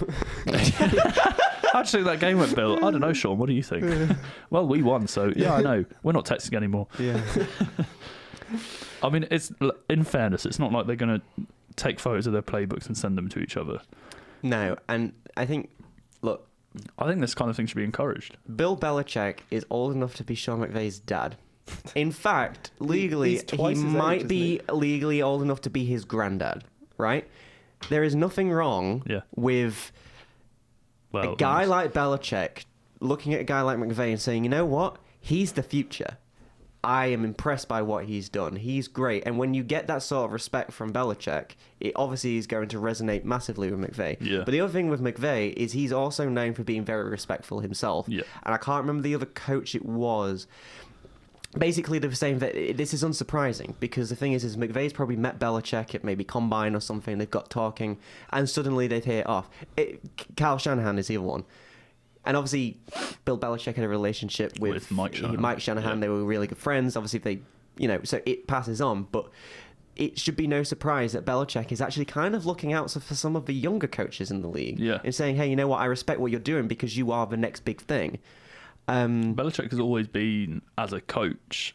Actually, that game went, Bill. I don't know, Sean. What do you think? Well, we won, so yeah, I know. We're not texting anymore. Yeah. I mean, it's in fairness, it's not like they're going to take photos of their playbooks and send them to each other. No, and I think, look, I think this kind of thing should be encouraged. Bill Belichick is old enough to be Sean McVay's dad. In fact, legally, He's twice he his age, might isn't be legally old enough to be his granddad, right? There is nothing wrong with Well, a guy like Belichick looking at a guy like McVay and saying, you know what? He's the future. I am impressed by what he's done. He's great. And when you get that sort of respect from Belichick, it obviously is going to resonate massively with McVay. Yeah. But the other thing with McVay is he's also known for being very respectful himself. Yeah. And I can't remember the other coach it was. Basically, they were saying that this is unsurprising because the thing is McVay's probably met Belichick at maybe Combine or something. They've got talking, and suddenly they've hit it off. Kyle Shanahan is the other one. And obviously, Bill Belichick had a relationship with Mike Shanahan. Mike Shanahan. Yeah. They were really good friends. Obviously, so it passes on. But it should be no surprise that Belichick is actually kind of looking out for some of the younger coaches in the league. Yeah. And saying, hey, you know what? I respect what you're doing because you are the next big thing. Belichick has always been, as a coach,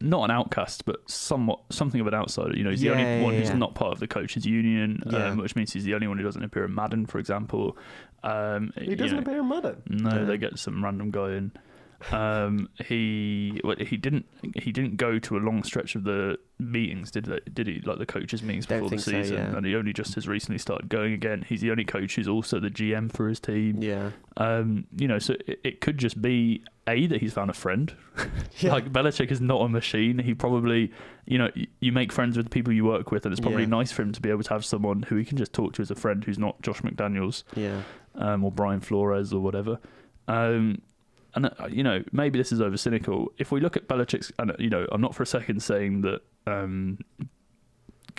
not an outcast, but something of an outsider. He's the only one who's not part of the coaches' union, which means he's the only one who doesn't appear in Madden, for example. He doesn't appear in Madden. No, they get some random guy in. He didn't go to a long stretch of the meetings, did he? Like the coaches' meetings Don't before the think so, season, yeah. and he only just has recently started going again. He's the only coach who's also the GM for his team. Yeah. So it could just be that he's found a friend. Like Belichick is not a machine. He probably, you make friends with the people you work with, and it's probably nice for him to be able to have someone who he can just talk to as a friend who's not Josh McDaniels, or Brian Flores or whatever. And maybe this is over cynical. If we look at Belichick's, I'm not for a second saying that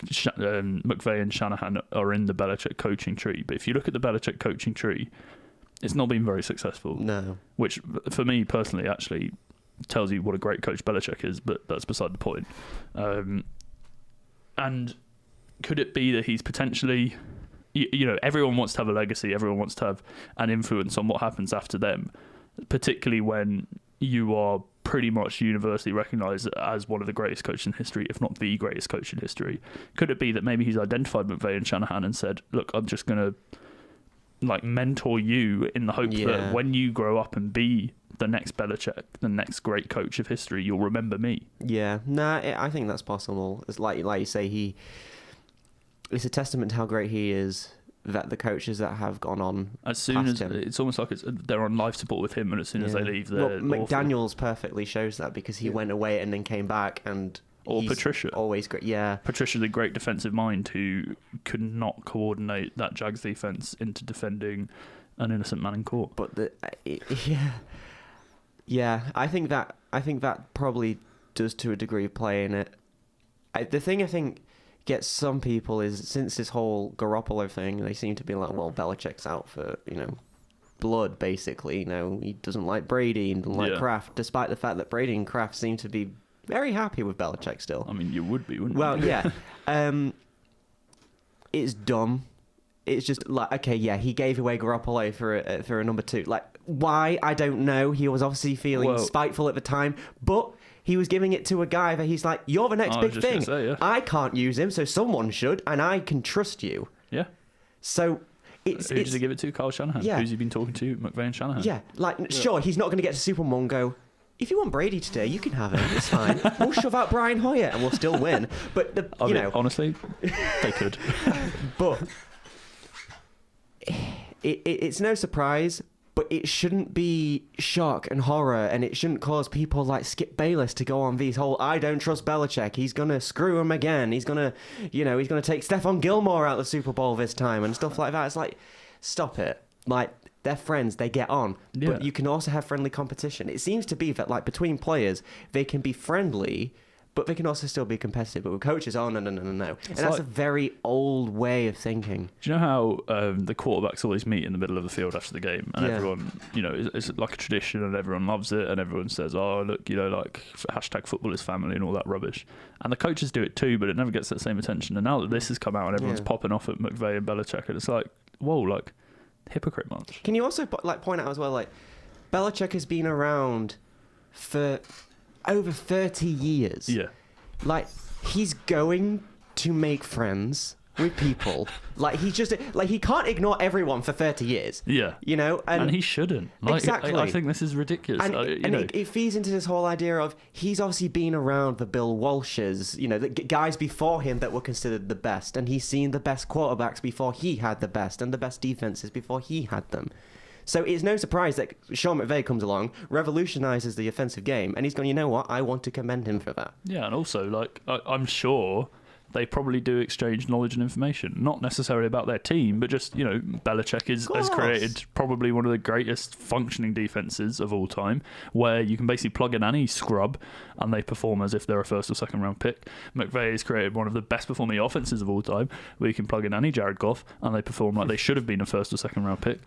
McVay and Shanahan are in the Belichick coaching tree, but if you look at the Belichick coaching tree, it's not been very successful. No. Which, for me personally, actually tells you what a great coach Belichick is, but that's beside the point. And could it be that he's potentially, everyone wants to have a legacy, everyone wants to have an influence on what happens after them, particularly when you are pretty much universally recognised as one of the greatest coaches in history, if not the greatest coach in history. Could it be that maybe he's identified McVay and Shanahan and said, look, I'm just going to mentor you in the hope that when you grow up and be the next Belichick, the next great coach of history, you'll remember me. Yeah, I think that's possible. It's like you say, it's a testament to how great he is that the coaches that have gone on As soon past as him, it's almost like they're on life support with him, and as soon as they leave, they're well, awful. McDaniels perfectly shows that because he went away and then came back, and Or he's Patricia. always great. Yeah, Patricia's a great defensive mind who could not coordinate that Jags defense into defending an innocent man in court. but I think that probably does to a degree play in it. The thing I think gets some people is, since this whole Garoppolo thing, they seem to be like, well, Belichick's out for blood, basically. He doesn't like Brady and doesn't like Kraft, despite the fact that Brady and Kraft seem to be very happy with Belichick still. I mean, you would be, wouldn't Well, you? yeah. It's dumb. It's just like, okay, yeah, he gave away Garoppolo for a number 2. Like, why? I don't know. He was obviously feeling spiteful at the time, but he was giving it to a guy that he's like, you're the next big thing. I can't use him, so someone should, and I can trust you. Yeah. So Who did he give it to? Kyle Shanahan. Yeah. Who's he been talking to? McVay and Shanahan. Yeah, sure, he's not going to get to Super Bowl and go, if you want Brady today, you can have him. It's fine. We'll shove out Brian Hoyer and we'll still win. But I mean, honestly, they could. But it's no surprise. But it shouldn't be shock and horror, and it shouldn't cause people like Skip Bayless to go on these whole I don't trust Belichick. He's gonna screw him again. He's gonna take Stephon Gilmore out of the Super Bowl this time and stuff like that. It's like, stop it. Like, they're friends, they get on. Yeah. But you can also have friendly competition. It seems to be that, like, between players, they can be friendly, but they can also still be competitive. But with coaches, no. And that's a very old way of thinking. Do you know how the quarterbacks always meet in the middle of the field after the game, and everyone, it's like a tradition, and everyone loves it, and everyone says, "Oh, look, like #football is family" and all that rubbish. And the coaches do it too, but it never gets that same attention. And now that this has come out, and everyone's popping off at McVay and Belichick, and it's like, whoa, like, hypocrite much. Can you also point out as well, like, Belichick has been around for over 30 years. Yeah. Like, he's going to make friends with people. Like, he's just, like, he can't ignore everyone for 30 years. Yeah. And he shouldn't. Like, exactly. I think this is ridiculous. And, it feeds into this whole idea of he's obviously been around the Bill Walshes, the guys before him that were considered the best, and he's seen the best quarterbacks before he had the best, and the best defenses before he had them. So it's no surprise that Sean McVay comes along, revolutionizes the offensive game, and he's going, you know what, I want to commend him for that. Yeah, and also, like, I'm sure they probably do exchange knowledge and information, not necessarily about their team, but just, Belichick has created probably one of the greatest functioning defenses of all time, where you can basically plug in any scrub and they perform as if they're a first or second round pick. McVay has created one of the best performing offenses of all time, where you can plug in any Jared Goff and they perform like they should have been a first or second round pick.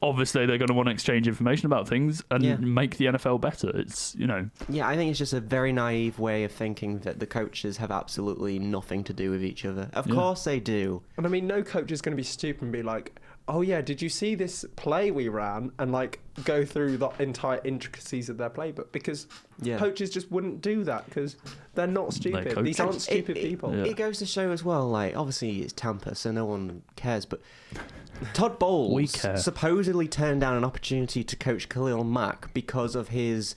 Obviously they're going to want to exchange information about things and make the NFL better. It's, Yeah, I think it's just a very naive way of thinking that the coaches have absolutely nothing to do with each other. Of course they do. And I mean, no coach is going to be stupid and be like, oh yeah, did you see this play we ran? And like go through the entire intricacies of their playbook, because coaches just wouldn't do that because they're not stupid. These aren't stupid people. It goes to show as well, like, obviously it's Tampa, so no one cares, but Todd Bowles supposedly turned down an opportunity to coach Khalil Mack because of his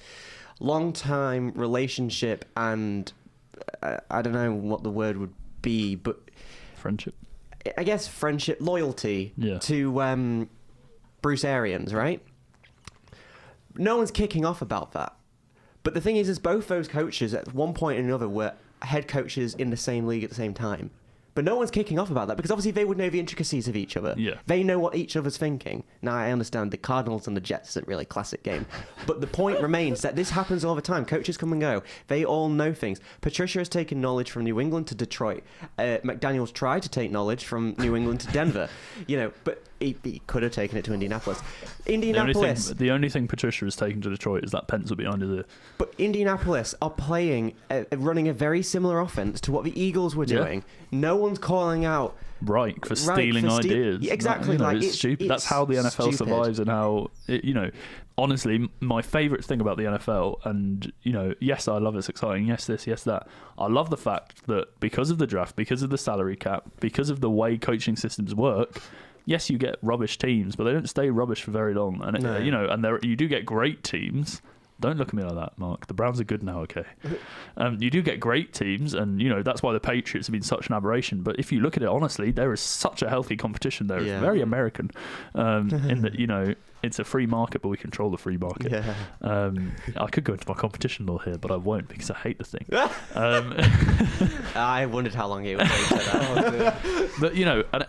long-time relationship and I don't know what the word would be, but friendship. I guess friendship, loyalty to Bruce Arians, right? No one's kicking off about that. But the thing is both those coaches at one point or another were head coaches in the same league at the same time. But no one's kicking off about that because obviously they would know the intricacies of each other. Yeah. They know what each other's thinking. Now, I understand the Cardinals and the Jets isn't really a classic game. But the point remains that this happens all the time. Coaches come and go. They all know things. Patricia has taken knowledge from New England to Detroit. McDaniels tried to take knowledge from New England to Denver. But he could have taken it to Indianapolis. The only thing Patricia has taken to Detroit is that pencil behind his ear. But Indianapolis are running a very similar offense to what the Eagles were doing. No one's calling out for stealing ideas. Exactly. It's stupid. That's how the NFL survives, and how honestly, my favourite thing about the NFL, and yes, I love it's exciting. Yes, this, yes, that. I love the fact that because of the draft, because of the salary cap, because of the way coaching systems work. Yes, you get rubbish teams, but they don't stay rubbish for very long. And you do get great teams, Don't look at me like that, Mark. The Browns are good now, okay? You do get great teams, and, that's why the Patriots have been such an aberration. But if you look at it honestly, there is such a healthy competition there. It's very American in that, it's a free market, but we control the free market. Yeah. I could go into my competition law here, but I won't because I hate the thing. I wondered how long it would take that. But,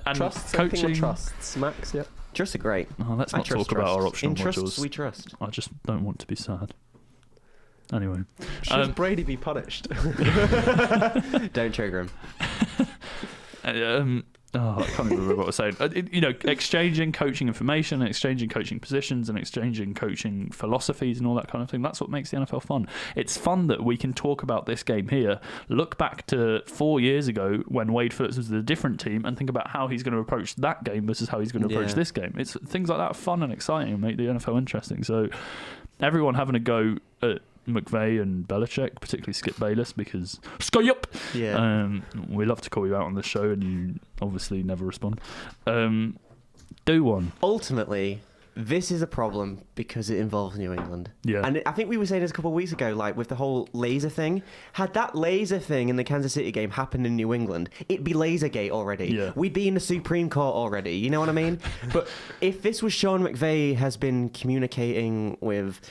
and Trusts, coaching... trusts, Max, yeah. Trusts are great. Oh, let's not talk about our optional In trusts, modules. we trust. I just don't want to be sad. Anyway. Should Brady be punished? Don't trigger him. I can't remember what I was saying. Exchanging coaching information, exchanging coaching positions, and exchanging coaching philosophies and all that kind of thing. That's what makes the NFL fun. It's fun that we can talk about this game here, look back to 4 years ago when Wade Phillips was a different team, and think about how he's going to approach that game versus how he's going to approach this game. It's things like that are fun and exciting and make the NFL interesting. So everyone having a go at McVay and Belichick, particularly Skip Bayless, because we love to call you out on the show and you obviously never respond. Do one. Ultimately, this is a problem because it involves New England. Yeah. And I think we were saying this a couple of weeks ago, like with the whole laser thing. Had that laser thing in the Kansas City game happened in New England, it'd be Lasergate already. Yeah. We'd be in the Supreme Court already. You know what I mean? But if this was Sean McVay has been communicating with...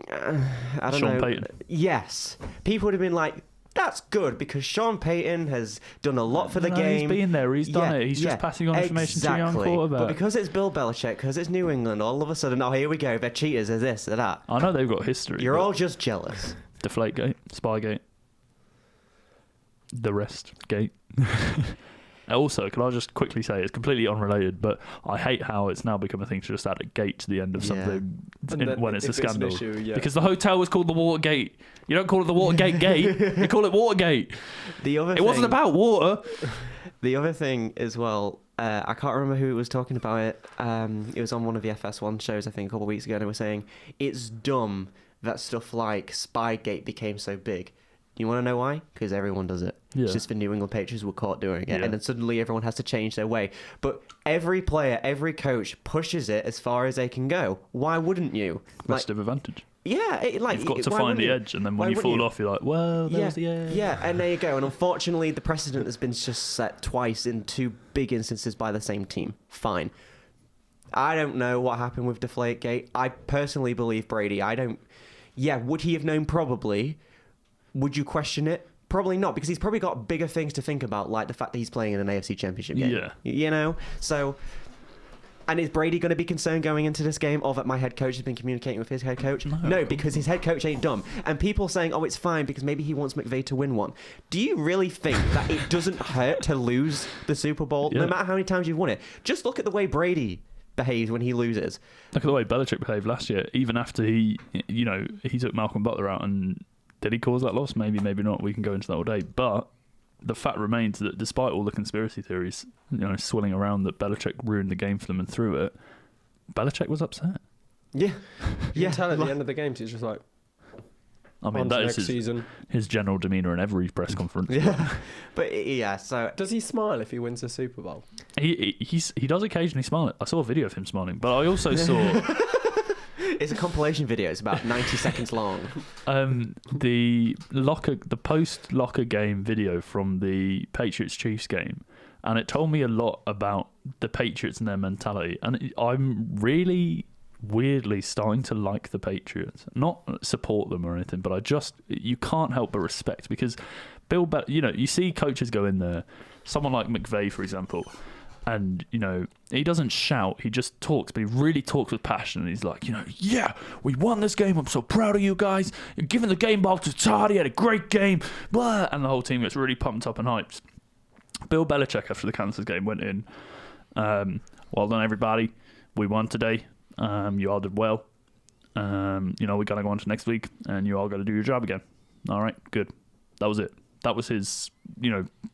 I don't know. Sean Payton. Yes. People would have been like, that's good because Sean Payton has done a lot for the game. He's been there. He's done it. He's just passing on information to a young quarterback. But because it's Bill Belichick, because it's New England, all of a sudden, here we go. They're cheaters. They're this, they're that. I know they've got history. You're all just jealous. Deflategate, Spygate, the rest gate. Also, can I just quickly say, it's completely unrelated, but I hate how it's now become a thing to just add a gate to the end of something when it's a scandal. It's an issue, because the hotel was called the Watergate. You don't call it the Watergate Gate, you call it Watergate. It wasn't about water. The other thing as well, I can't remember who was talking about it. It was on one of the FS1 shows, I think, a couple of weeks ago, and they were saying, it's dumb that stuff like Spygate became so big. You want to know why? Because everyone does it. Yeah. It's just the New England Patriots were caught doing it. And then suddenly everyone has to change their way. But every player, every coach pushes it as far as they can go. Why wouldn't you? Restive advantage. Yeah. You've got to find the edge, and then when you fall off, you're like, well, there's the edge. Yeah, and there you go. And unfortunately, the precedent has been just set twice in two big instances by the same team. Fine. I don't know what happened with Deflategate. I personally believe Brady. Would he have known? Probably. Would you question it? Probably not, because he's probably got bigger things to think about, like the fact that he's playing in an AFC Championship game. Yeah. You know? So, and is Brady going to be concerned going into this game, or that my head coach has been communicating with his head coach? No, because his head coach ain't dumb. And people saying, it's fine because maybe he wants McVay to win one. Do you really think that it doesn't hurt to lose the Super Bowl, no matter how many times you've won it? Just look at the way Brady behaves when he loses. Look at the way Belichick behaved last year, even after he took Malcolm Butler out. And did he cause that loss? Maybe, maybe not. We can go into that all day. But the fact remains that despite all the conspiracy theories, swirling around that Belichick ruined the game for them and threw it, Belichick was upset. Yeah. You can tell at the end of the games, he's just like, I mean, that is his general demeanour in every press conference. Yeah. But so... Does he smile if he wins the Super Bowl? He does occasionally smile. I saw a video of him smiling, but I also saw... It's a compilation video. It's about 90 seconds long. The post-locker game video from the Patriots-Chiefs game, and it told me a lot about the Patriots and their mentality. And I'm really weirdly starting to like the Patriots. Not support them or anything, but you can't help but respect, because you see coaches go in there, someone like McVay, for example, and, he doesn't shout, he just talks, but he really talks with passion. And he's like, we won this game. I'm so proud of you guys. You're giving the game ball to Todd. He had a great game. Blah. And the whole team gets really pumped up and hyped. Bill Belichick, after the Kansas game, went in, well done, everybody. We won today. You all did well. We got to go on to next week, and you all got to do your job again. All right, good. That was it. That was his,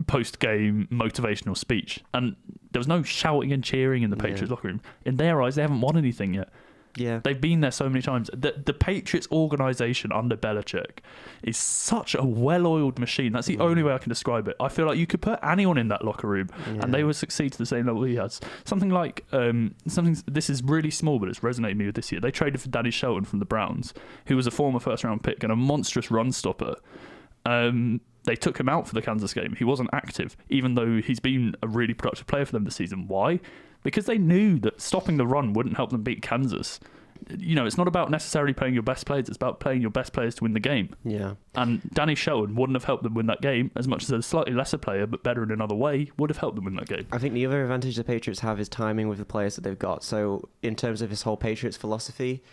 post-game motivational speech. And there was no shouting and cheering in the Patriots locker room. In their eyes, they haven't won anything yet. Yeah. They've been there so many times. The Patriots organization under Belichick is such a well-oiled machine. That's the only way I can describe it. I feel like you could put anyone in that locker room and they would succeed to the same level he has. Something like, this is really small, but it's resonated me with this year. They traded for Danny Shelton from the Browns, who was a former first-round pick and a monstrous run stopper. They took him out for the Kansas game. He wasn't active, even though he's been a really productive player for them this season. Why? Because they knew that stopping the run wouldn't help them beat Kansas. It's not about necessarily playing your best players. It's about playing your best players to win the game. Yeah. And Danny Shelton wouldn't have helped them win that game as much as a slightly lesser player, but better in another way, would have helped them win that game. I think the other advantage the Patriots have is timing with the players that they've got. So in terms of his whole Patriots philosophy,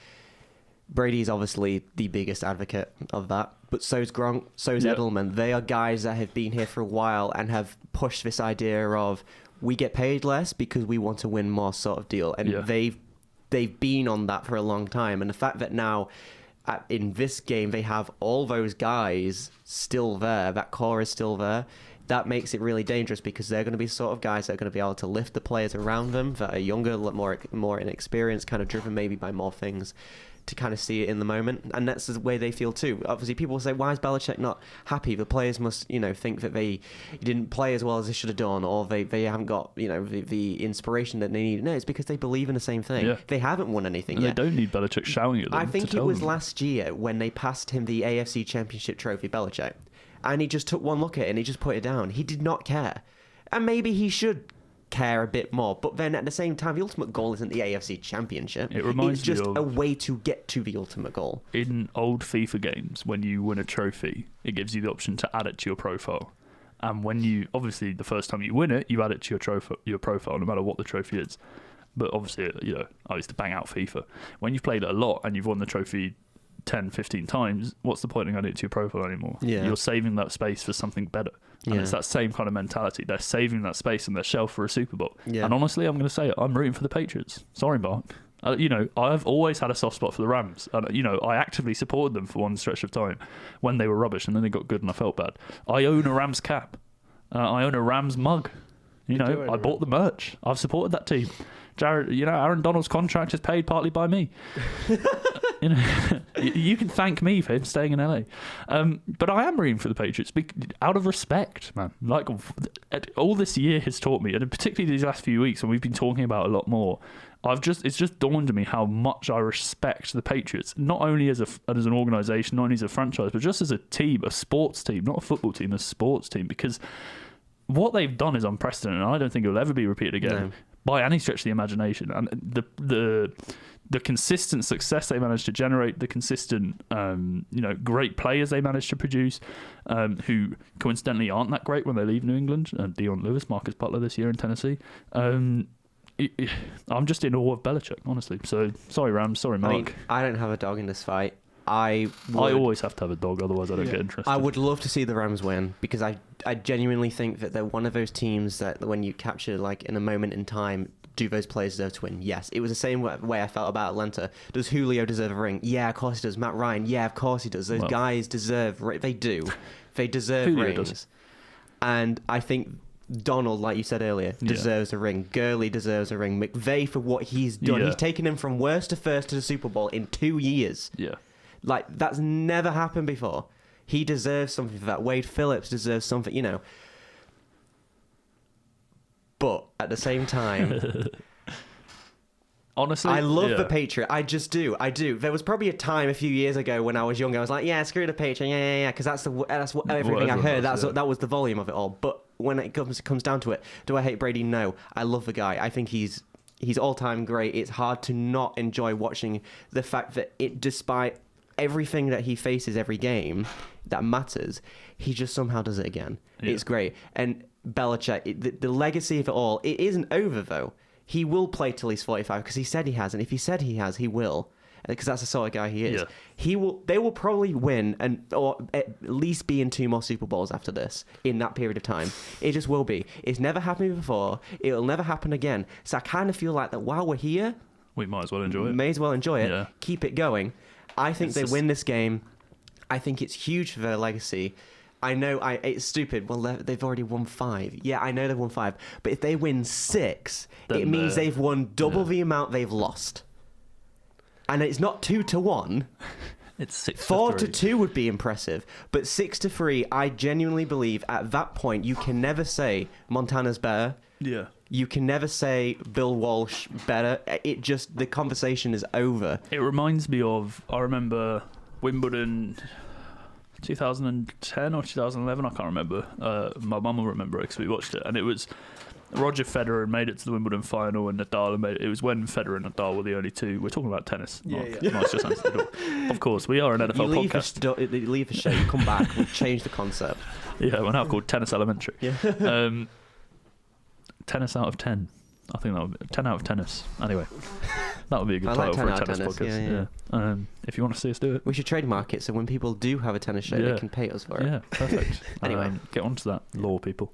Brady is obviously the biggest advocate of that, but so's Gronk, so's Edelman. They are guys that have been here for a while and have pushed this idea of we get paid less because we want to win more sort of deal. And they've been on that for a long time. And the fact that now in this game they have all those guys still there, that core is still there, that makes it really dangerous because they're going to be sort of guys that are going to be able to lift the players around them that are younger, more inexperienced, kind of driven maybe by more things, to kind of see it in the moment. And that's the way they feel too. Obviously, people will say, why is Belichick not happy? The players must, think that they didn't play as well as they should have done, or they haven't got, the inspiration that they need. No, it's because they believe in the same thing. Yeah. They haven't won anything yet. They don't need Belichick shouting at them. I think it was last year when they passed him the AFC Championship trophy, Belichick, and he just took one look at it and he just put it down. He did not care. And maybe he should care a bit more, but then at the same time the ultimate goal isn't the AFC Championship. It's just a way to get to the ultimate goal. In old FIFA games, when you win a trophy, it gives you the option to add it to your profile, and when you obviously the first time you win it, you add it to your profile no matter what the trophy is. But obviously, I used to bang out FIFA. When you've played it a lot and you've won the trophy 10, 15 times, what's the point in adding it to your profile anymore? You're saving that space for something better. And it's that same kind of mentality. They're saving that space on their shelf for a Super Bowl. And honestly, I'm going to say it, I'm rooting for the Patriots. Sorry, Mark. I've always had a soft spot for the Rams. And, I actively supported them for one stretch of time when they were rubbish, and then they got good and I felt bad. I own a Rams cap. I own a Rams mug. I bought the merch. I've supported that team. Jared, Aaron Donald's contract is paid partly by me. You can thank me for him staying in LA. But I am rooting for the Patriots out of respect, man. Like all this year has taught me, and particularly these last few weeks when we've been talking about a lot more, it's just dawned on me how much I respect the Patriots, not only as an organization, not only as a franchise, but just as a team, a sports team, not a football team, a sports team, because what they've done is unprecedented, and I don't think it will ever be repeated again by any stretch of the imagination. And the consistent success they managed to generate, the consistent, great players they managed to produce, who coincidentally aren't that great when they leave New England. Dion Lewis, Marcus Butler this year in Tennessee. I'm just in awe of Belichick, honestly. So sorry, Rams. Sorry, Mark. I don't have a dog in this fight. I always have to have a dog, otherwise I don't get interested. I would love to see the Rams win because I genuinely think that they're one of those teams that when you capture like in a moment in time, do those players deserve to win? Yes. It was the same way I felt about Atlanta. Does Julio deserve a ring? Yeah, of course he does. Matt Ryan? Yeah, of course he does. Those guys deserve... They do. They deserve Julio rings. Does. And I think Donald, like you said earlier, deserves a ring. Gurley deserves a ring. McVay for what he's done. He's taken him from worst to first to the Super Bowl in 2 years. Yeah. Like, that's never happened before. He deserves something for that. Wade Phillips deserves something, But at the same time... Honestly, I love the Patriot. I just do. I do. There was probably a time a few years ago when I was younger. I was like, yeah, screw the Patriot. Yeah. Because that's what everything I heard. That was the volume of it all. But when it comes down to it, do I hate Brady? No. I love the guy. I think he's all-time great. It's hard to not enjoy watching the fact that despite everything that he faces every game that matters, he just somehow does it again. Yeah. It's great. And Belichick, the legacy of it all, it isn't over though. He will play till he's 45 because he said he has, and if he said he has, he will, because that's the sort of guy he is. Yeah. They will probably win or at least be in 2 more Super Bowls after this in that period of time. It just will be. It's never happened before. It'll never happen again. So I kind of feel like that while we're here, we might as well enjoy it. May as well enjoy it. Yeah. Keep it going. I think they win this game. I think it's huge for their legacy. I know it's stupid. Well, they've already won 5. Yeah, I know they've won 5. But if they win 6, then it means they've won double the amount they've lost. And it's not 2-1. It's 6-3. 4-2 would be impressive, but 6-3, I genuinely believe at that point you can never say Montana's better. Yeah. You can never say Bill Walsh better. It just, the conversation is over. It reminds me of, I remember Wimbledon 2010 or 2011, I can't remember. My mum will remember it because we watched it, and it was Roger Federer made it to the Wimbledon final, and Nadal made it. It was when Federer and Nadal were the only two. We're talking about tennis. Mark. Mark's just answered the door. Of course, we are an NFL podcast. You leave a show, you come back, we'll change the concept. Yeah, we're now called Tennis Elementary. Yeah. Tennis out of 10. I think that would be 10 out of tennis. Anyway, that would be a good title for a tennis podcast. Yeah. If you want to see us do it, we should trademark it so when people do have a tennis show, they can pay us for it. Yeah, perfect. Anyway, get onto that, law people.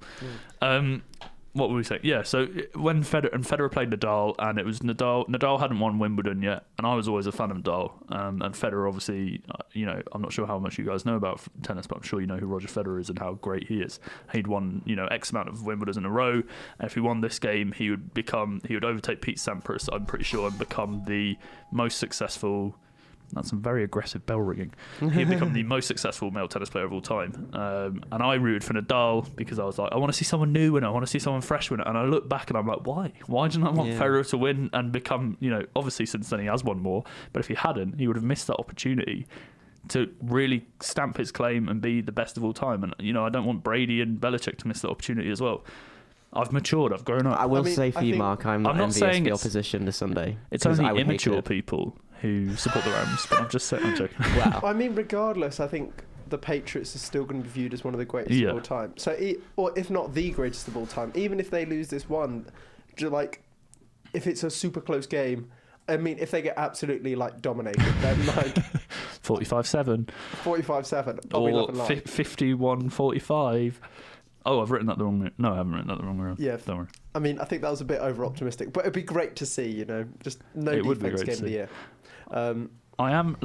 What were we saying? Yeah, so when Federer played Nadal, and it was Nadal hadn't won Wimbledon yet, and I was always a fan of Nadal. And Federer, obviously, I'm not sure how much you guys know about tennis, but I'm sure you know who Roger Federer is and how great he is. He'd won, X amount of Wimbledons in a row, and if he won this game, he would overtake Pete Sampras, I'm pretty sure, and become the most successful. That's some very aggressive bell ringing. He'd become the most successful male tennis player of all time. And I rooted for Nadal because I was like, I want to see someone new win it. I want to see someone fresh win it. And I look back and I'm like, why? Why didn't I want Federer to win and become, obviously since then he has won more. But if he hadn't, he would have missed that opportunity to really stamp his claim and be the best of all time. And, I don't want Brady and Belichick to miss that opportunity as well. I've matured. I've grown up. I will say for you, Mark, I'm not envious of your position this Sunday. It's only immature people who support the Rams, but I'm joking. Wow. I mean, regardless, I think the Patriots are still going to be viewed as one of the greatest of all time. So, or if not the greatest of all time, even if they lose this one, if it's a super close game, I mean, if they get absolutely dominated, then 45-7. 45-7. I'll or be nothing like 51-45. Oh, I've written that the wrong way. No, I haven't written that the wrong way. Yeah. Don't worry. I mean, I think that was a bit over-optimistic, but it'd be great to see, just no defense game of the year. I am,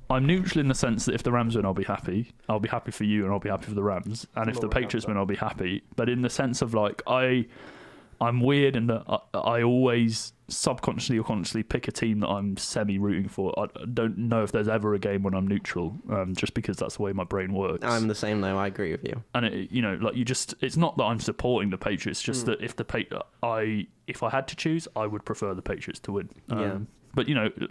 I'm neutral in the sense that if the Rams win, I'll be happy. I'll be happy for you and I'll be happy for the Rams. And if the Patriots win, I'll be happy. But in the sense of, I'm weird in that I always subconsciously or consciously pick a team that I'm semi-rooting for. I don't know if there's ever a game when I'm neutral, just because that's the way my brain works. I'm the same though. I agree with you. And it's not that I'm supporting the Patriots, just that if if I had to choose, I would prefer the Patriots to win. But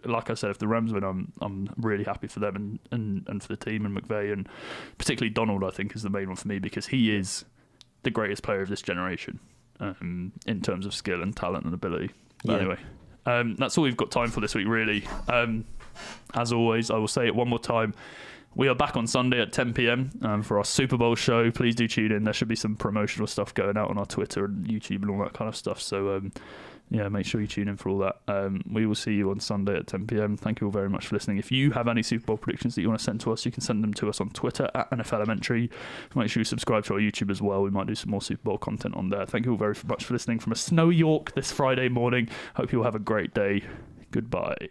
like I said, if the Rams win, I'm really happy for them and for the team and McVay, and particularly Donald. I think is the main one for me because he is the greatest player of this generation. In terms of skill and talent and ability. But anyway, that's all we've got time for this week, really. As always, I will say it one more time. We are back on Sunday at 10 p.m. For our Super Bowl show. Please do tune in. There should be some promotional stuff going out on our Twitter and YouTube and all that kind of stuff. So, make sure you tune in for all that. We will see you on Sunday at 10 p.m. Thank you all very much for listening. If you have any Super Bowl predictions that you want to send to us, you can send them to us on Twitter at NFLementary. Make sure you subscribe to our YouTube as well. We might do some more Super Bowl content on there. Thank you all very much for listening from a snowy York this Friday morning. Hope you all have a great day. Goodbye.